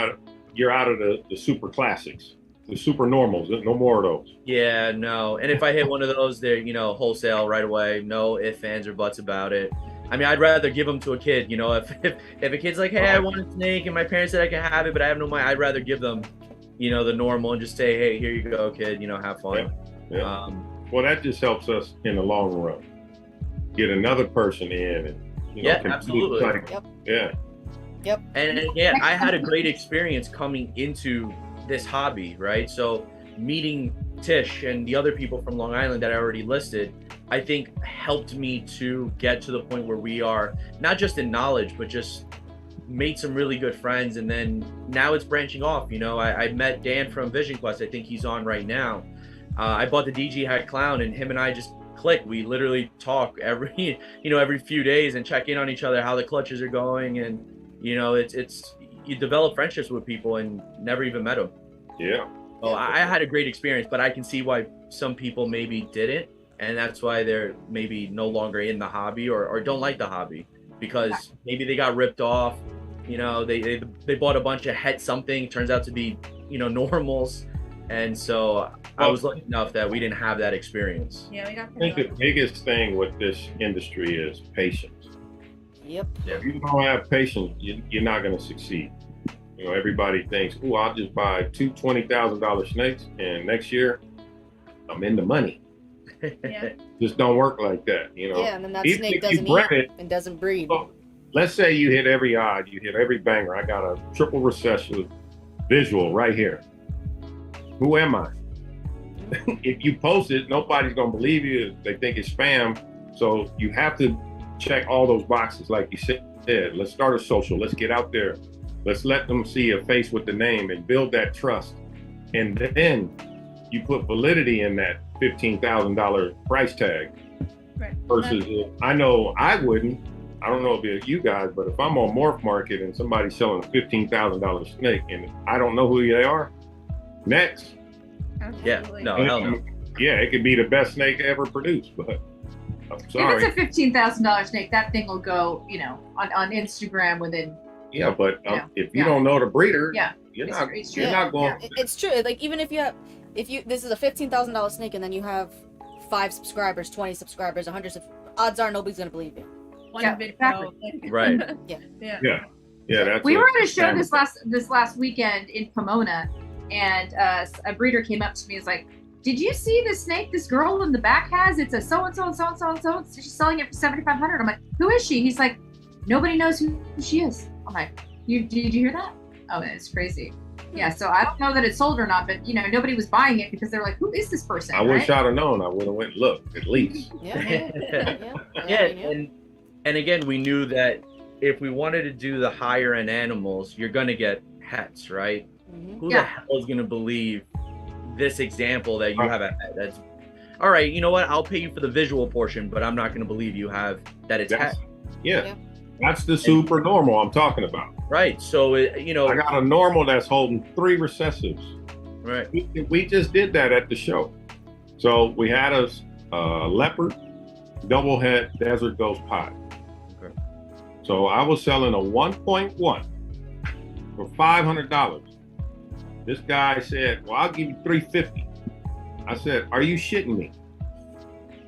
out of the super classics, the super normals. No more of those. Yeah, no. And if I hit one of those, they're wholesale right away. No ifs, ands, or buts about it. I mean, I'd rather give them to a kid. If a kid's like, hey, I want a snake, and my parents said I can have it, but I have no money, I'd rather give them, the normal, and just say, hey, here you go, kid. Have fun. Yeah. Well, that just helps us in the long run get another person in, and absolutely. Yep. And again, I had a great experience coming into this hobby, right? So meeting Tish and the other people from Long Island that I already listed, I think helped me to get to the point where we are, not just in knowledge, but just made some really good friends. And then now it's branching off. I met Dan from Vision Quest. I think he's on right now. I bought the DG Hat Clown, and him and I just click. We literally talk every few days and check in on each other, how the clutches are going. And, it's you develop friendships with people and never even met them. Yeah. So I had a great experience, but I can see why some people maybe didn't. And that's why they're maybe no longer in the hobby or don't like the hobby, because maybe they got ripped off. They bought a bunch of het something, turns out to be, normals. And so I was lucky enough that we didn't have that experience. Yeah, we got. I think the biggest thing with this industry is patience. Yep. If you don't have patience, you're not going to succeed. Everybody thinks, "Oh, I'll just buy 2 $20,000 snakes, and next year, I'm in the money." Yeah. Just don't work like that, Yeah, and then that If snake you doesn't bred eat it, and doesn't breed. well, let's say you hit every odd, you hit every banger. I got a triple recessive visual right here. Who am I? If you post it, nobody's gonna believe you. They think it's spam. So you have to check all those boxes, like you said. Let's start a social. Let's get out there. Let's let them see a face with the name and build that trust. And then you put validity in that $15,000 price tag. Right. Versus, I know I wouldn't. I don't know if it's you guys, but if I'm on Morph Market and somebody's selling a $15,000 snake and I don't know who they are, next. Absolutely. Yeah, no, hell no. Yeah, it could be the best snake ever produced, but I'm sorry. If it's a $15,000 snake, that thing will go, on Instagram within. Yeah, but if you don't know the breeder, you're not going. It's true. Like, even if this is a $15,000 snake, and then you have 5 subscribers, 20 subscribers, 100 odds are nobody's gonna believe you. One video. Exactly. Right. Yeah. That's We were at a show this last weekend in Pomona, and a breeder came up to me and was like, "Did you see the snake this girl in the back has? It's a so and so and so and so and so. She's selling it for $7,500." I'm like, "Who is she?" He's like, "Nobody knows who she is." I'm like, did you hear that? Oh, it's crazy. Yeah, so I don't know that it's sold or not, but nobody was buying it because they're like, "Who is this person?" I wish I'd have known. I would have went and looked at least. And again, we knew that if we wanted to do the higher end animals, you're gonna get hets, right? Mm-hmm. Who the hell is gonna believe this example that you have a het? That's all right. You know what? I'll pay you for the visual portion, but I'm not gonna believe you have that it's het. Yeah, that's the super normal I'm talking about. Right. So I got a normal that's holding 3 recessives. Right. We just did that at the show. So we had a leopard, double head desert ghost pie. Okay. So I was selling a 1.1 for $500. This guy said, "Well, I'll give you $350." I said, "Are you shitting me?"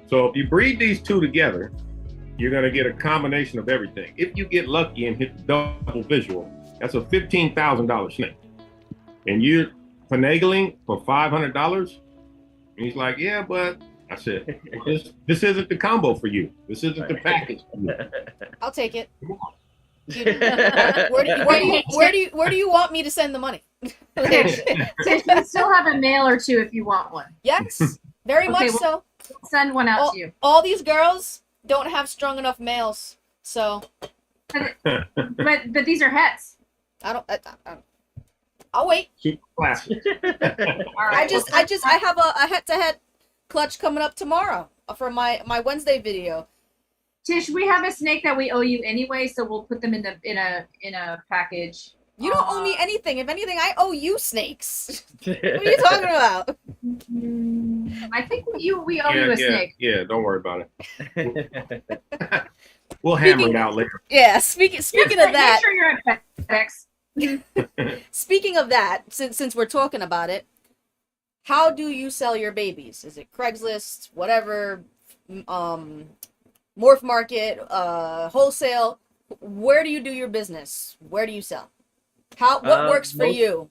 So if you breed these two together, you're gonna get a combination of everything. If you get lucky and hit the double visual, that's a $15,000 snake. And you're finagling for $500? And he's like, "Yeah, but," I said, this isn't the combo for you. This isn't the package for you. I'll take it. Come on. Where do you want me to send the money? Tish, we still have a mail or two if you want one. Yes, very Okay, much well- so. We'll send one out to you. All these girls don't have strong enough males, so But these are hets. I'll wait. Super classic. All right. I have a head-to-head clutch coming up tomorrow for my Wednesday video. Tish, we have a snake that we owe you anyway, so we'll put them in a package. You don't owe me anything. If anything, I owe you snakes. What are you talking about? I think we owe you a snake. Yeah, don't worry about it. We'll hammer it out later. Yeah, speaking of that. Make sure you're at FedEx. Speaking of that, since we're talking about it, how do you sell your babies? Is it Craigslist, whatever, Morph Market, wholesale? Where do you do your business? Where do you sell? What works for you?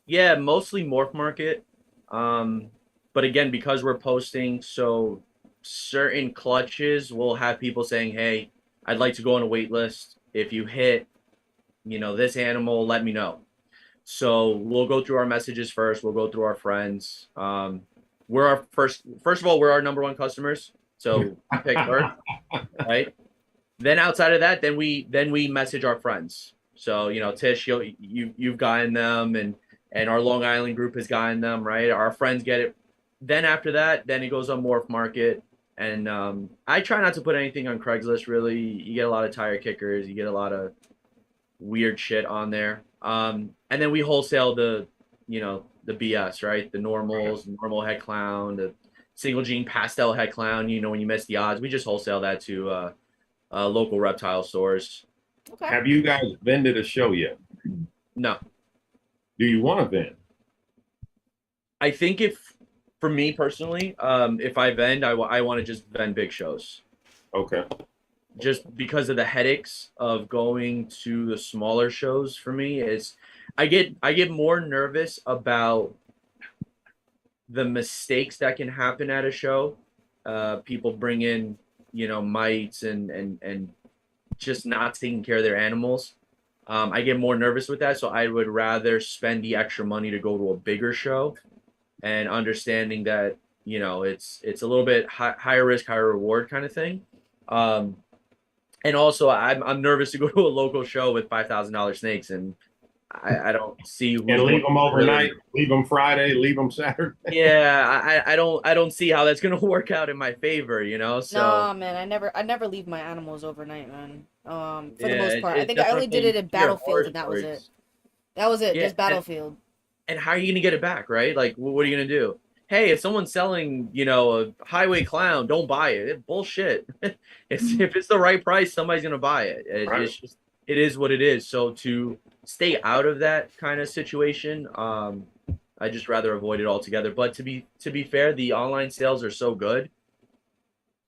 Yeah, mostly Morph Market. But again, because we're posting, so certain clutches will have people saying, "Hey, I'd like to go on a wait list. If you hit, this animal, let me know." So we'll go through our messages first. We'll go through our friends. We're our first of all, we're our number one customers. So we pick first, right? Then outside of that, then we message our friends. So, Tish, you've gotten them, and our Long Island group has gotten them, right? Our friends get it. Then after that, then it goes on Morph Market. And I try not to put anything on Craigslist, really. You get a lot of tire kickers. You get a lot of weird shit on there. And then we wholesale the BS, right? The normals, normal head clown, the single gene pastel head clown, when you miss the odds. We just wholesale that to local reptile stores. Okay. Have you guys vended a show yet? No. Do you want to vend? I think for me personally, if I vend, I want to just vend big shows. Okay. Just because of the headaches of going to the smaller shows for me I get more nervous about the mistakes that can happen at a show. People bring in, mites and just not taking care of their animals. I get more nervous with that, so I would rather spend the extra money to go to a bigger show, and understanding that it's a little bit higher risk, higher reward kind of thing. And also I'm nervous to go to a local show with $5,000 snakes, and I don't see who's And leave them overnight, leave them Friday, leave them Saturday. Yeah, I don't see how that's gonna work out in my favor, So No, man, I never leave my animals overnight, man. For the Yeah, most part, I think I only did it in Battlefield, and that was it. That was it, Yeah, just Battlefield. And how are you gonna get it back, right? Like, what are you gonna do? Hey, if someone's selling, a highway clown, don't buy it. Bullshit. If it's the right price, somebody's gonna buy it. Right. It's just, it is what it is. So to stay out of that kind of situation, I just rather avoid it altogether. But to be fair, the online sales are so good.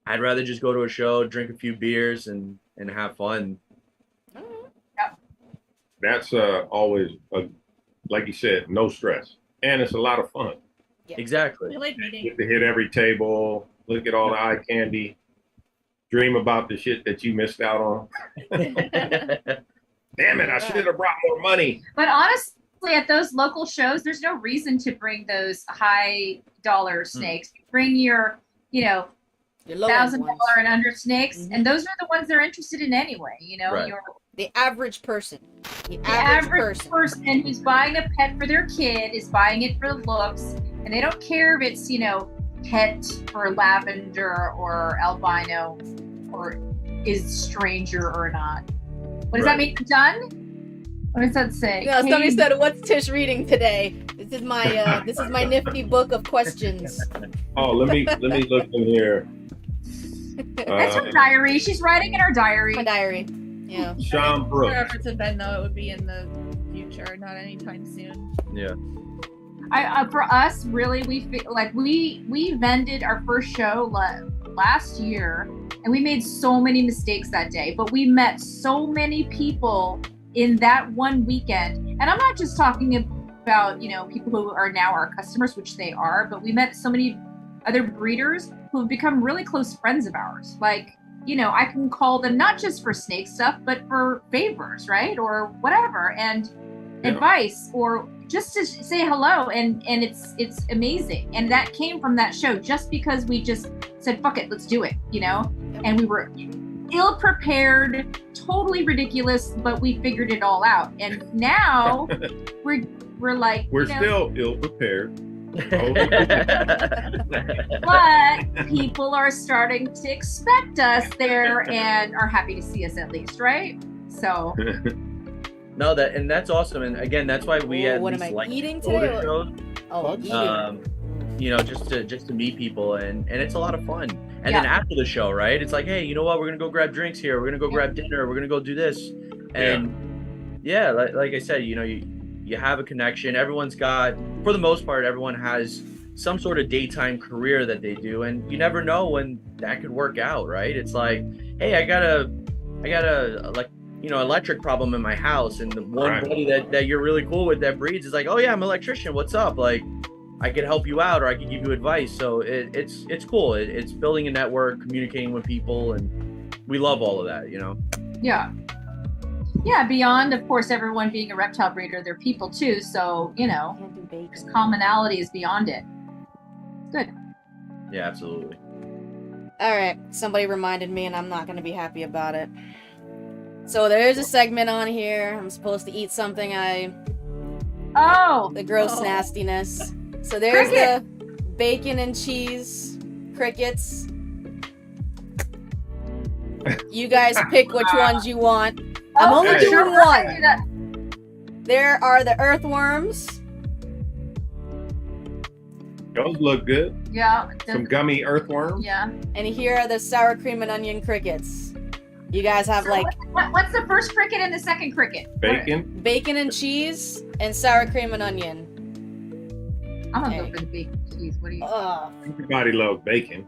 I'd rather just go to a show, drink a few beers, and have fun. That's always, like you said, no stress. And it's a lot of fun. Yeah. Exactly. We like meeting. Get to hit every table, look at all the eye candy, dream about the shit that you missed out on. Damn it, I should have brought more money. But honestly, at those local shows, there's no reason to bring those high dollar snakes. Bring your, Your low-end $1,000 ones. and under snakes, and those are the ones they're interested in anyway. Right. Your The average person. The average person who's buying a pet for their kid is buying it for the looks, and they don't care if it's het or lavender or albino or is stranger or not. What does that mean? Done? What does that say? No, somebody said, "What's Tish reading today?" This is my nifty book of questions. Oh, let me look in here. That's her diary. She's writing in her diary. My diary. Yeah. Sean If Brooks. it's a Ben, though, it would be in the future, not anytime soon. Yeah. For us, really, we vended our first show last year, and we made so many mistakes that day. But we met so many people in that one weekend, and I'm not just talking about people who are now our customers, which they are, but we met so many other breeders who have become really close friends of ours. Like, I can call them not just for snake stuff, but for favors, right, or whatever, and advice, or just to say hello, and it's amazing. And that came from that show, just because we just said, fuck it, let's do it, and we were ill prepared, totally ridiculous, but we figured it all out. And now we're like, we're still ill prepared. But people are starting to expect us there and are happy to see us, at least, right? So No, that's awesome, and again, that's why we what am I eating today? Just to meet people, and it's a lot of fun. And then after the show, right? It's like, hey, you know what? We're gonna go grab drinks here. We're gonna go grab dinner. We're gonna go do this, and like I said, you have a connection. Everyone's got, for the most part, everyone has some sort of daytime career that they do, and you never know when that could work out, right? It's like, hey, I got a electric problem in my house, and the one buddy that you're really cool with that breeds is like, oh yeah, I'm an electrician, what's up? Like, I could help you out, or I could give you advice. So it's cool. It's building a network, communicating with people, and we love all of that, Yeah, beyond, of course, everyone being a reptile breeder, they're people too. So, there's commonalities beyond it. Good. Yeah, absolutely. All right, somebody reminded me, and I'm not going to be happy about it. So there's a segment on here. I'm supposed to eat something. The gross nastiness. So there's the bacon and cheese crickets. You guys pick which ones you want. I'm only doing one. There are the earthworms. Those look good. Yeah. Some gummy earthworms. Yeah. And here are the sour cream and onion crickets. You guys have what's the first cricket and the second cricket? Bacon. Bacon and cheese and sour cream and onion. I'm gonna go for the bacon and cheese. What do you? Everybody loves bacon.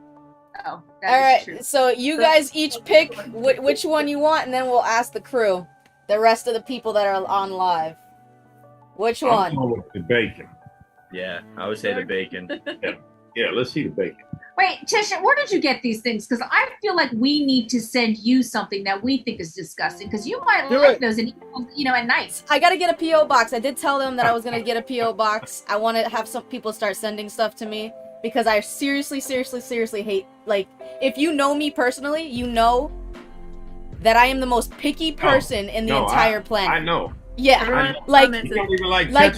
Oh, all right. True. So you guys each pick which one you want, and then we'll ask the crew, the rest of the people that are on live. Which one? I'm going with the bacon. Yeah, I would say the bacon. Yeah, let's see the bacon. Wait, Tisha, where did you get these things? Because I feel like we need to send you something that we think is disgusting, because you might like those, and at night. I gotta get a P.O. box. I did tell them that I was gonna get a P.O. box. I want to have some people start sending stuff to me, because I seriously hate, like, if you know me personally, you know that I am the most picky person in the entire planet. I know. Yeah, like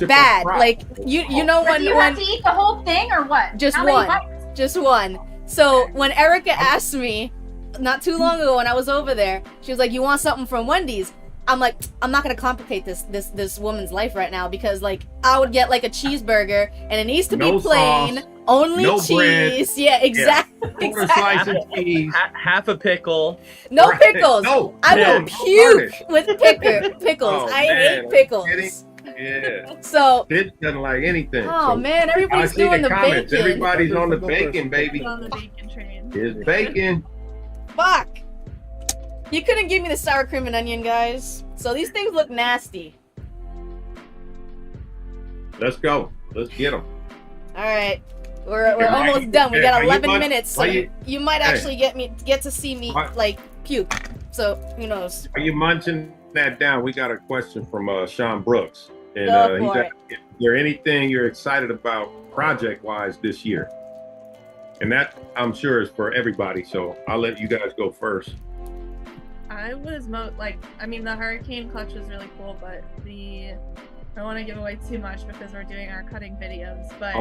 bad. Like you know when do you have to eat the whole thing or what? Just one. So when Erica asked me not too long ago when I was over there, she was like, "You want something from Wendy's?" I'm like, I'm not gonna complicate this woman's life right now, because like I would get like a cheeseburger and it needs to be plain, sauce, only no cheese. Bread. Yeah, exactly. Quarter slice of cheese. Half a pickle. No pickles. No. I will puke with pickles. I hate pickles. Yeah. So Bitch doesn't like anything. Oh man, everybody's doing the comments. bacon. Everybody's on the bacon, baby. On the bacon train. It's bacon. Fuck. You couldn't give me the sour cream and onion, guys. So these things look nasty. Let's go. Let's get them. All right. We're almost done. We got 11 minutes, so you might actually get to see me like puke. So who knows? Are you munching that down? We got a question from Sean Brooks, and Go for it. Is there anything you're excited about project-wise this year? And that I'm sure is for everybody. So I'll let you guys go first. I was the hurricane clutch was really cool, but I don't want to give away too much because we're doing our cutting videos, but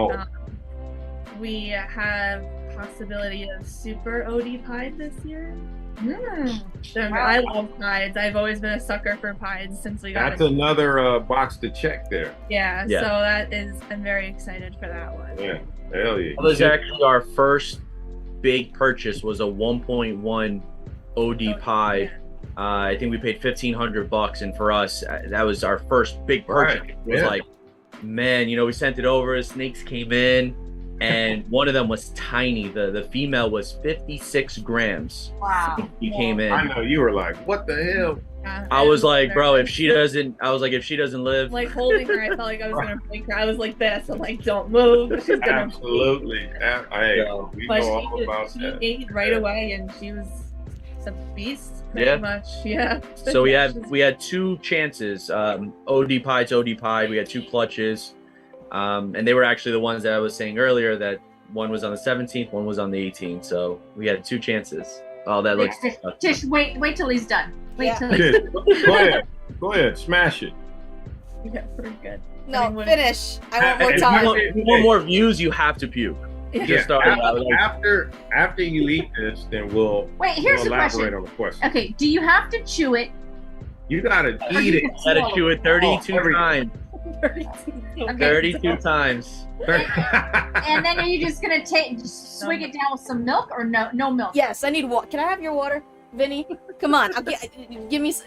we have possibility of super OD pied this year. I love pies. I've always been a sucker for pies since we got That's another box to check there. Yeah, so that is, I'm very excited for that one. Yeah, hell yeah. That was actually our first big purchase, was a 1.1 OD pie. I think we paid $1,500, and for us, that was our first big purchase. Right. It was like, man, you know, we sent it over, snakes came in, and one of them was tiny. The female was 56 grams. Wow. He came in. I know you were like, what the hell? Yeah, I was like, bro, if she doesn't live. like holding her, I felt like I was gonna break her. I was like this. I'm like, don't move. She's gonna Absolutely. Hey, we but know all about she that. ate right away, and she was a beast. Pretty Yeah. much. Yeah. So we had two chances. OD pie to OD pie. We had two clutches, and they were actually the ones that I was saying earlier. That one was on the 17th, one was on the 18th. So we had two chances. Oh, that looks. Tish, wait till he's done. Wait till he's Tish, go ahead, smash it. Yeah, pretty good. No, I mean, finish. I want more Hey, time. If you want more views, you have to puke. Just started out, like, after you eat this, then we'll Here's the elaborate question. on the question. Okay, do you have to chew it? You gotta eat it. gotta chew it 32 everything. times. Okay. 32 times. And then are you just gonna swig it down with some milk or no milk? Yes, I need water. Can I have your water, Vinny? Come on, give me some.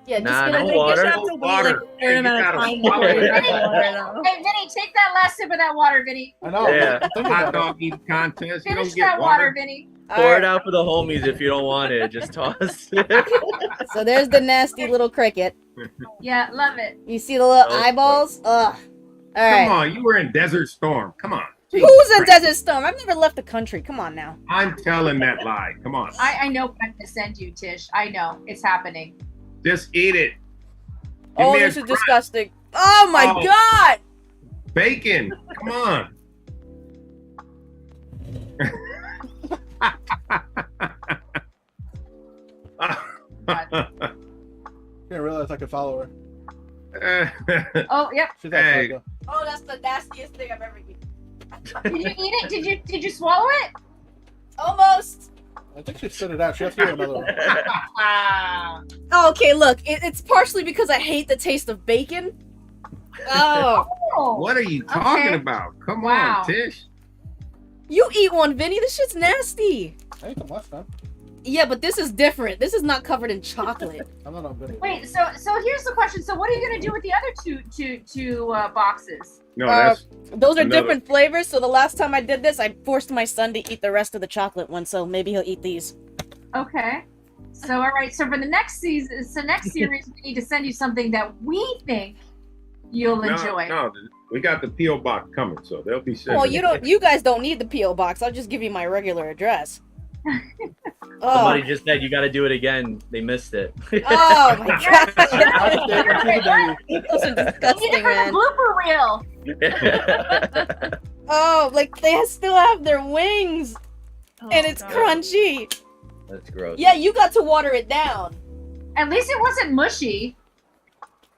Yeah, Nah, just no get water. have to wait like a Hey, fair you amount of gotta time swallow before you it. get water, though. Hey, Vinny, take that last sip of that water, Vinny. I know. Yeah. I'm thinking Hot about dog eating contest. You Finish don't get that water, Vinny. Pour it out for the homies if you don't want it. Just toss it. So there's the nasty little cricket. Yeah, love it. You see the little Oh, eyeballs? Ugh. All Come right. on, you were in Desert Storm. Come on. Who's in Desert Storm? I've never left the country. Come on now. I'm telling that lie. Come on. I know what I'm gonna send you, Tish. I know it's happening. Just eat it. Give Oh, me a this is crunch. disgusting. Oh my Oh. god! Bacon. Come on. Didn't realize I could follow her. Oh, yep. She's like, Hey. "Go." Oh, that's the nastiest thing I've ever eaten. Did you eat it? Did you swallow it? Almost. I think she spit it out. She has to do another one. Oh, okay, look. It's partially because I hate the taste of bacon. Oh. Oh. What are you talking Okay. about? Come Wow. on, Tish. You eat one, Vinny. This shit's nasty. I ate them last time. Yeah, but this is different. This is not covered in chocolate. I'm not on video. Wait, so here's the question. So what are you gonna do with the other two boxes? No, Uh, that's Those are Another- different flavors. So the last time I did this, I forced my son to eat the rest of the chocolate one. So maybe he'll eat these. Okay. So all right. So for the next season, next series, we need to send you something that we think you'll enjoy. No, we got the PO box coming, so they'll be sending. Well, you guys don't need the PO box. I'll just give you my regular address. Oh, Somebody just said you got to do it again. They missed it. oh my god. I Those are Need it disgusting, for the man. blooper reel. Oh, like they still have their wings Oh, and it's God. crunchy. That's gross. Yeah, you got to water it down. At least it wasn't mushy.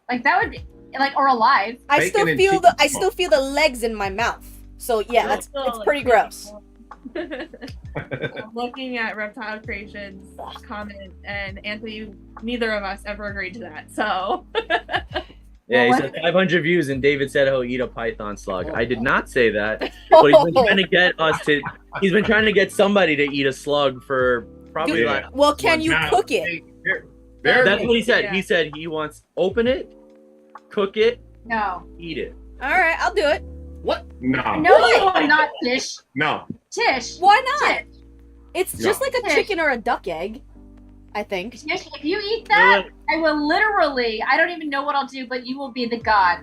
Like that would be or alive. I Bacon still and feel cheese. I still feel the legs in my mouth. So yeah, that's Oh, it's like, pretty gross. Looking at Reptile Creations comment, and Anthony, neither of us ever agreed to that. So Yeah, he Well, said 500 views, and David said he'll eat a python slug. I did not say that, but he's been trying to get us to. He's been trying to get somebody to eat a slug for probably Dude, like. Well, can you Now, cook it? hey, there- That's what he said. Yeah. He said he wants open it, cook it, No. eat it. All right, I'll do it. No, No, you will not, Tish. no. Tish. Why not? Tish. It's No. just like a Tish. chicken or a duck egg, I think. Tish, if you eat that, I will literally, I don't even know what I'll do, but you will be the god.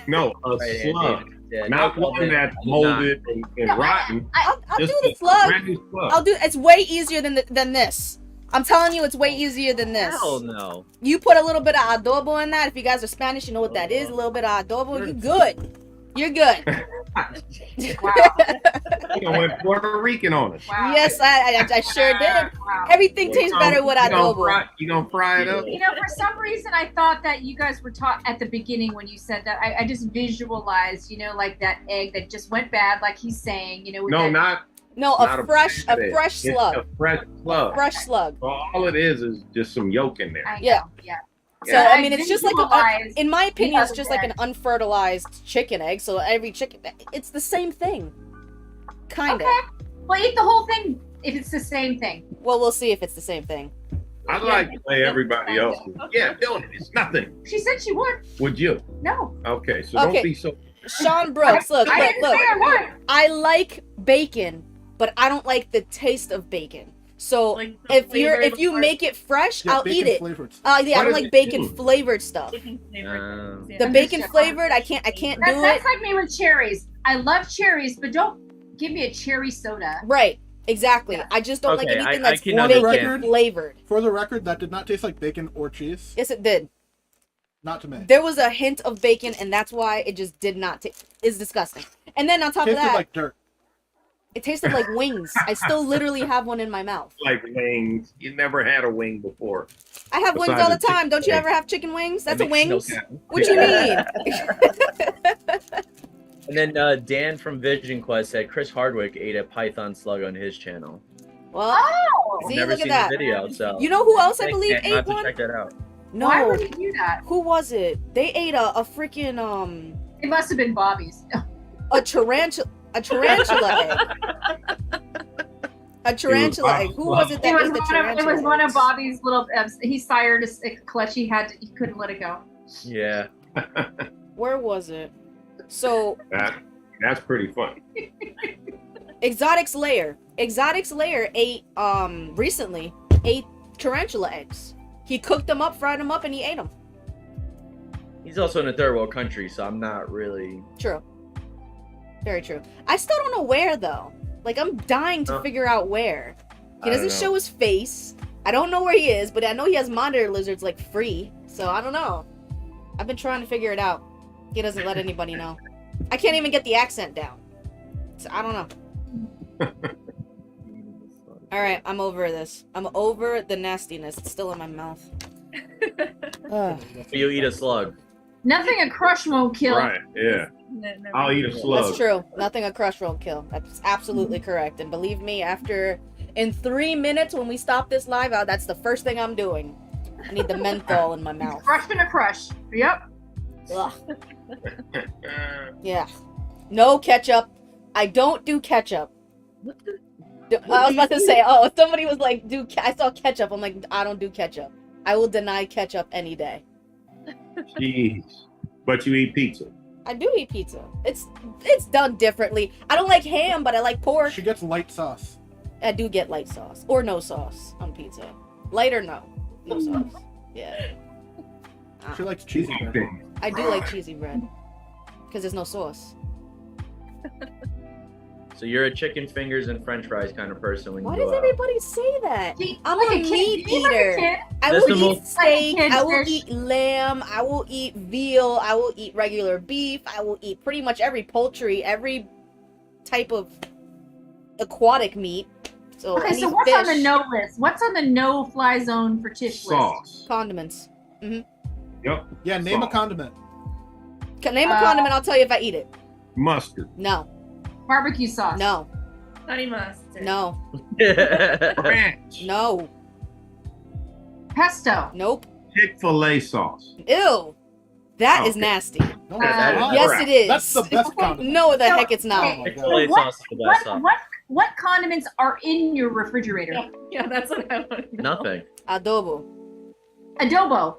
No, a Right, and slug. David said, Not no one comment. that's I do not. molded and No, rotten. I'll do Just the a slug. brand new slug. I'll do. It's way easier than this. I'm telling you, it's way easier than this. Hell no. You put a little bit of adobo in that. If you guys are Spanish, you know what that is. A little bit of adobo. You good. You're good. Wow. You went Puerto Rican on it. Wow. Yes, I sure did. Wow. Everything tastes better with adobo. You gonna fry it up? You know, for some reason, I thought that you guys were taught at the beginning when you said that. I just visualized, like that egg that just went bad, like he's saying, with No, that, not No, Not a fresh bad egg. slug. It's a fresh slug. Fresh slug. So all it is just some yolk in there. I know, Yeah. yeah. So Yeah. I mean, it's just like Visualize in my opinion, it's the just like an egg. unfertilized chicken egg. So every chicken, it's the same thing, kind of. Okay. Well, eat the whole thing if it's the same thing. Well, we'll see if it's the same thing. I like the way everybody else is. Yeah, doing it. It's nothing. She said she would. Would you? No. Okay, so Okay. don't be so. Sean Brooks, look, I look, didn't look. say I would. I like bacon, but I don't like the taste of bacon. So Like the if flavor you before- make it fresh, Yeah, I'll eat bacon it. flavored. Yeah, I What don't does like it bacon do? flavored stuff. Bacon flavored things, yeah. The bacon Understood. flavored, I can't do That's it. like me with cherries. I love cherries, but don't give me a cherry soda. Right, exactly. Yeah. I just don't like Okay, anything I that's can bacon understand. flavored. For the record, that did not taste like bacon or cheese. Yes, it did. Not to me. There was a hint of bacon, and that's why it just did not taste. It's disgusting. And then on top of Tasted that, like dirt. it tasted like wings. I still literally have one in my mouth. Like wings. You never had a wing before. I have wings Besides all the the time. chicken Don't you wing. ever have chicken wings? That's a That makes no wing. sense. What you mean? And then Dan from Vision Quest said Chris Hardwick ate a python slug on his channel. Well, Oh! See, I've never look at seen that. the video, so you know who else I Thanks, believe Dan. I'll ate have to one? check that out. Why No. would he do that? Who was it? They ate a freaking It must have been Bobby's. a tarantula egg. A tarantula egg. Who was it It that was, ate the it tarantula was one of eggs? Bobby's little. He sired a clutch. He couldn't let it go. Yeah. Where was it? So That's pretty funny. Exotics Lair ate recently ate tarantula eggs. He cooked them up, fried them up, and he ate them. He's also in a third world country, so I'm not really. True. Very true. I still don't know where though. Like I'm dying to figure out where. He I don't doesn't know. show his face. I don't know where he is, but I know he has monitor lizards like free. So I don't know. I've been trying to figure it out. He doesn't let anybody know. I can't even get the accent down. So I don't know. All right, I'm over this. I'm over the nastiness. It's still in my mouth. Ugh. You eat a slug. Nothing a crush won't kill. Right, yeah. I'll eat a slug. That's true. Nothing a crush won't kill. That's absolutely correct. And believe me, in 3 minutes when we stop this live out, that's the first thing I'm doing. I need the menthol in my mouth. Crush and a crush. Yep. Ugh. Yeah. No ketchup. I don't do ketchup. I was about to say, somebody was like, I saw ketchup. I'm like, I don't do ketchup. I will deny ketchup any day. Jeez. But you eat pizza. I do eat pizza. It's done differently. I don't like ham, but I like pork. She gets light sauce. I do get light sauce or no sauce on pizza. Light or no sauce. Yeah. She likes cheesy bread. I do like cheesy bread because there's no sauce. So you're a chicken fingers and French fries kind of person when you Why go does out. everybody say that? I'm Like a kid. meat He's like a eater. kid. I That's will the eat most- steak. Like a I will kidfish. eat lamb. I will eat veal. I will eat regular beef. I will eat pretty much every poultry, every type of aquatic meat. So, Okay, any so what's on the fish, no list? What's on the no-fly zone for Tish list? Sauce. condiments. Yep. Yeah, name a Sauce. condiment. Name a condiment. I'll tell you if I eat it. Mustard. No. Barbecue sauce. No. Honey mustard. No. Ranch. No. Pesto. Nope. Chick-fil-A sauce. Ew. That is Okay. nasty. No, That it's is not. Yes, crap. it is. That's the best condiment. No, the So, heck it's not. Oh my Chick-fil-A god. sauce is the best sauce. What condiments are in your refrigerator? Yeah, that's what I want to know. Nothing. Adobo. Adobo.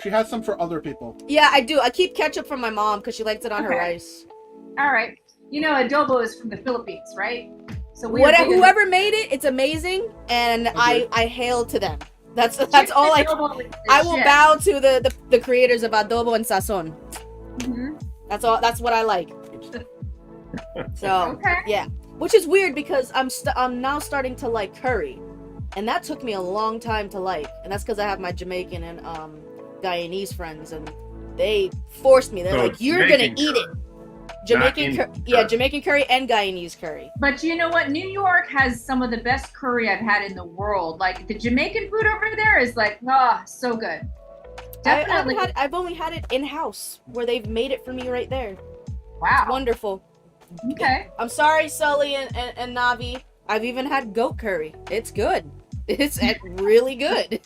She has some for other people. Yeah, I do. I keep ketchup from my mom because she likes it on her Okay. rice. All right. You know adobo is from the Philippines, right? So we are big on- Whoever made it, it's amazing, and Okay. I hail to them. That's Chicken all I. adobo is the I will shit. bow to the creators of adobo and sazon. Mhm. That's all. That's what I like. So Okay. yeah, which is weird because I'm now starting to like curry, and that took me a long time to like, and that's because I have my Jamaican and Guyanese friends, and they forced me. They're So like, "You're Jamaican gonna eat it." curry, Jamaican Indian curry, yeah, curry. Jamaican curry and Guyanese curry. But you know what? New York has some of the best curry I've had in the world. Like the Jamaican food over there is like, so good. Definitely. I've only had it in house where they've made it for me right there. Wow. Wonderful. Okay. I'm sorry, Sully and Navi. I've even had goat curry. It's good. It's really good.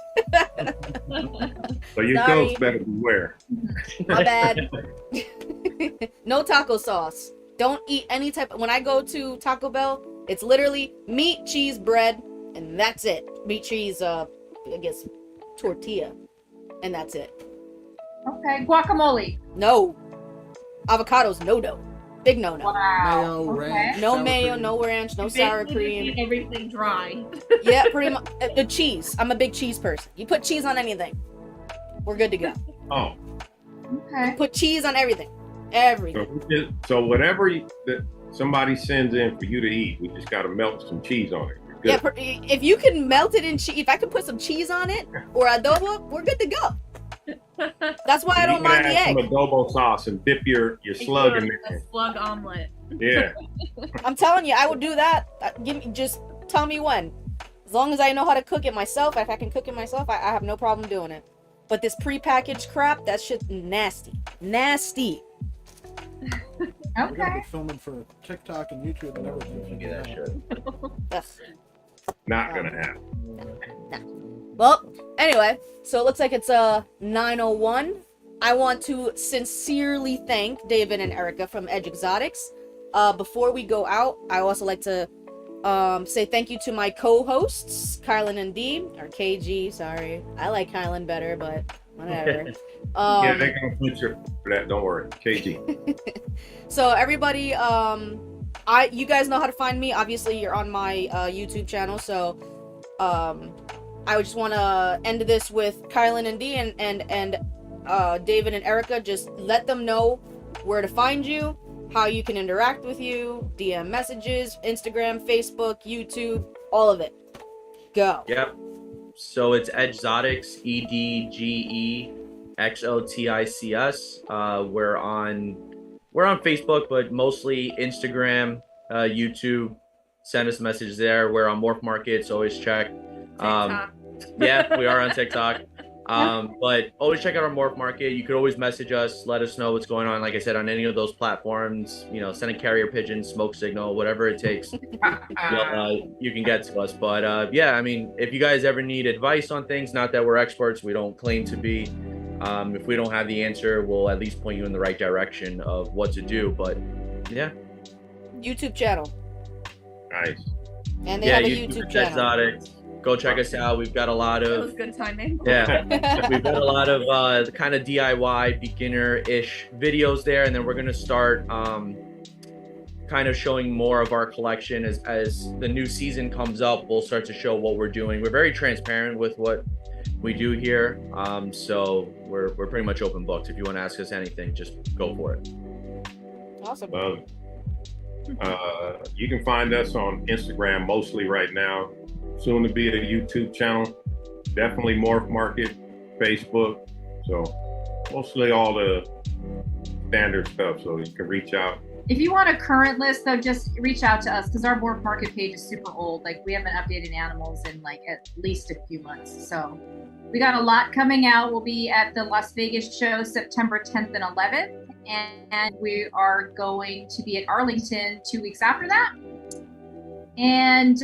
So your Sorry. goats better beware. My bad. No taco sauce. Don't eat any type. When I go to Taco Bell, it's literally meat, cheese, bread, and that's it. Meat, cheese, I guess tortilla, and that's it. Okay. Guacamole. No. Avocados, no. Big no. Wow. Mayo, Okay. ranch, No sour mayo, cream. no ranch, no Basically sour just cream. eat everything dry. Yeah, pretty much. The cheese. I'm a big cheese person. You put cheese on anything, we're good to go. Oh, Okay. Put cheese on everything. Everything. so whatever that somebody sends in for you to eat, we just got to melt some cheese on it. We're good. Yeah, if you can melt it in cheese, if I can put some cheese on it or adobo, we're good to go. That's why I don't mind the Some egg. adobo sauce and dip your slug in A there. slug omelet. Yeah. I'm telling you, I would do that. Just tell me when. As long as I know how to cook it myself, if I can cook it myself, I have no problem doing it. But this prepackaged crap, that shit's nasty. Nasty. We're gonna Okay. be filming for TikTok and YouTube and everything. if you Yeah, do shit. Ugh. Not gonna happen. Well, anyway, so it looks like it's 9:01. I want to sincerely thank David and Erica from EDGExotics. Before we go out, I also like to say thank you to my co-hosts, Kylan and Dee, or KG. Sorry, I like Kylan better, but whatever. Yeah, they're gonna put you for that. Don't worry, KG. So everybody, you guys know how to find me. Obviously, you're on my YouTube channel, so I just want to end this with Kylan and Dee and David and Erica. Just let them know where to find you, how you can interact with you, DM messages, Instagram, Facebook, YouTube, all of it. Go. Yep. So it's EDGExotics, EDGExotics. We're on Facebook, but mostly Instagram, YouTube. Send us messages there. We're on Morph Market, so always check. TikTok. Yeah, we are on TikTok. But always check out our Morph Market. You could always message us, let us know what's going on. Like I said, on any of those platforms, send a carrier pigeon, smoke signal, whatever it takes. You can get to us. But yeah, I mean, if you guys ever need advice on things, not that we're experts, we don't claim to be. If we don't have the answer, we'll at least point you in the right direction of what to do. But yeah. YouTube channel. Nice. And they have a YouTube channel. Exotics. Go check us out. We've got a lot That of was good timing. Yeah, we've got a lot of kind of DIY beginner-ish videos there, and then we're gonna start kind of showing more of our collection as the new season comes up. We'll start to show what we're doing. We're very transparent with what we do here, so we're pretty much open books. If you want to ask us anything, just go for it. Awesome. You can find us on Instagram mostly right now. Soon to be a YouTube channel. Definitely Morph Market, Facebook. So mostly all the standard stuff. So you can reach out. If you want a current list, though, just reach out to us because our Morph Market page is super old. Like, we haven't updated animals in like at least a few months. So we got a lot coming out. We'll be at the Las Vegas show September 10th and 11th. And we are going to be at Arlington 2 weeks after that. And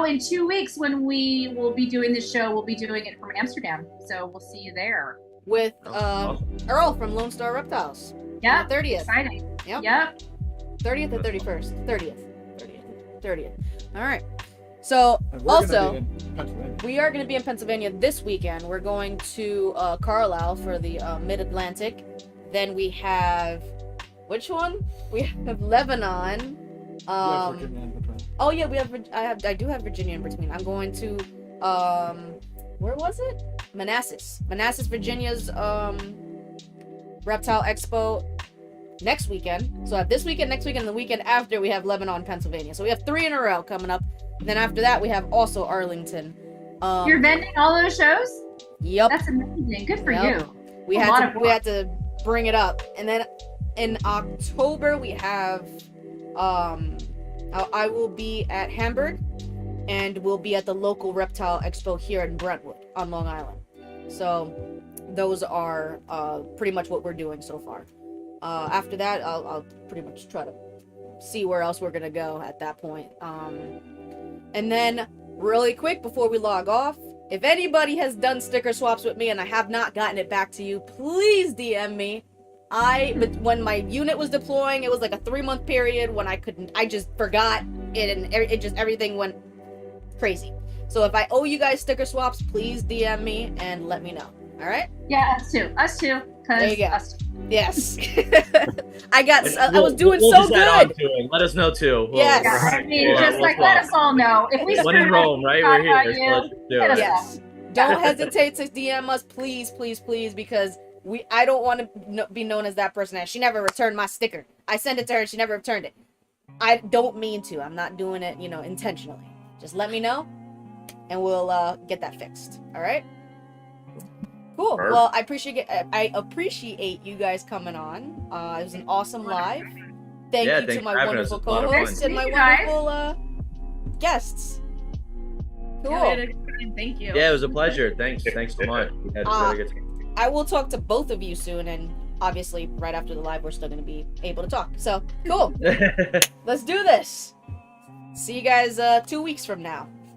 in 2 weeks when we will be doing the show, we'll be doing it from Amsterdam. So we'll see you there. With Awesome. Earl from Lone Star Reptiles. Yeah, 30th. exciting. Yep. Yep. 30th or 31st? 30th. All right. So And we're also, gonna be in Pennsylvania. we are going to be in Pennsylvania this weekend. We're going to Carlisle for the Mid-Atlantic. Then we have, which one? We have Lebanon. Yeah, Virginia in between. Oh yeah, I do have Virginia in between. I'm going to where was it? Manassas, Virginia's Reptile Expo next weekend. So I have this weekend, next weekend, and the weekend after we have Lebanon, Pennsylvania. So we have 3 in a row coming up. Then after that we have also Arlington. You're vending all those shows? Yep. That's amazing. Good for Yep. you. We A had lot to of we had to bring it up. And then in October we have I will be at Hamburg, and we'll be at the local reptile expo here in Brentwood on Long Island. So those are pretty much what we're doing so far. After that, I'll pretty much try to see where else we're gonna go at that point. And then really quick before we log off, if anybody has done sticker swaps with me and I have not gotten it back to you, please DM me. But when my unit was deploying, it was like a 3-month period when I just forgot it, and everything went crazy. So if I owe you guys sticker swaps, please DM me and let me know. All right? Yeah, us too. There you go. Us too. Yes. I was doing we'll so just add on good. to it. Let us know too. Yes. Yeah, I mean, just like let us all know if we. When in Rome, right? We're here. So let's do it. Yes. Don't hesitate to DM us, please, please, please, because I don't want to be known as that person. And she never returned my sticker. I sent it to her and she never returned it. I don't mean to. I'm not doing it, intentionally. Just let me know, and we'll get that fixed. All right. Cool. Perfect. Well, I appreciate you guys coming on. It was an awesome live. Thank you to thanks my for having us. wonderful It was a lot of co-hosts fun. and my Thank you, guys. wonderful guests. Cool. Yeah, we had a good time. Thank you. Yeah, it was a pleasure. Thanks so much. We had a really good time. I will talk to both of you soon, and obviously, right after the live, we're still going to be able to talk. So, cool. Let's do this. See you guys 2 weeks from now.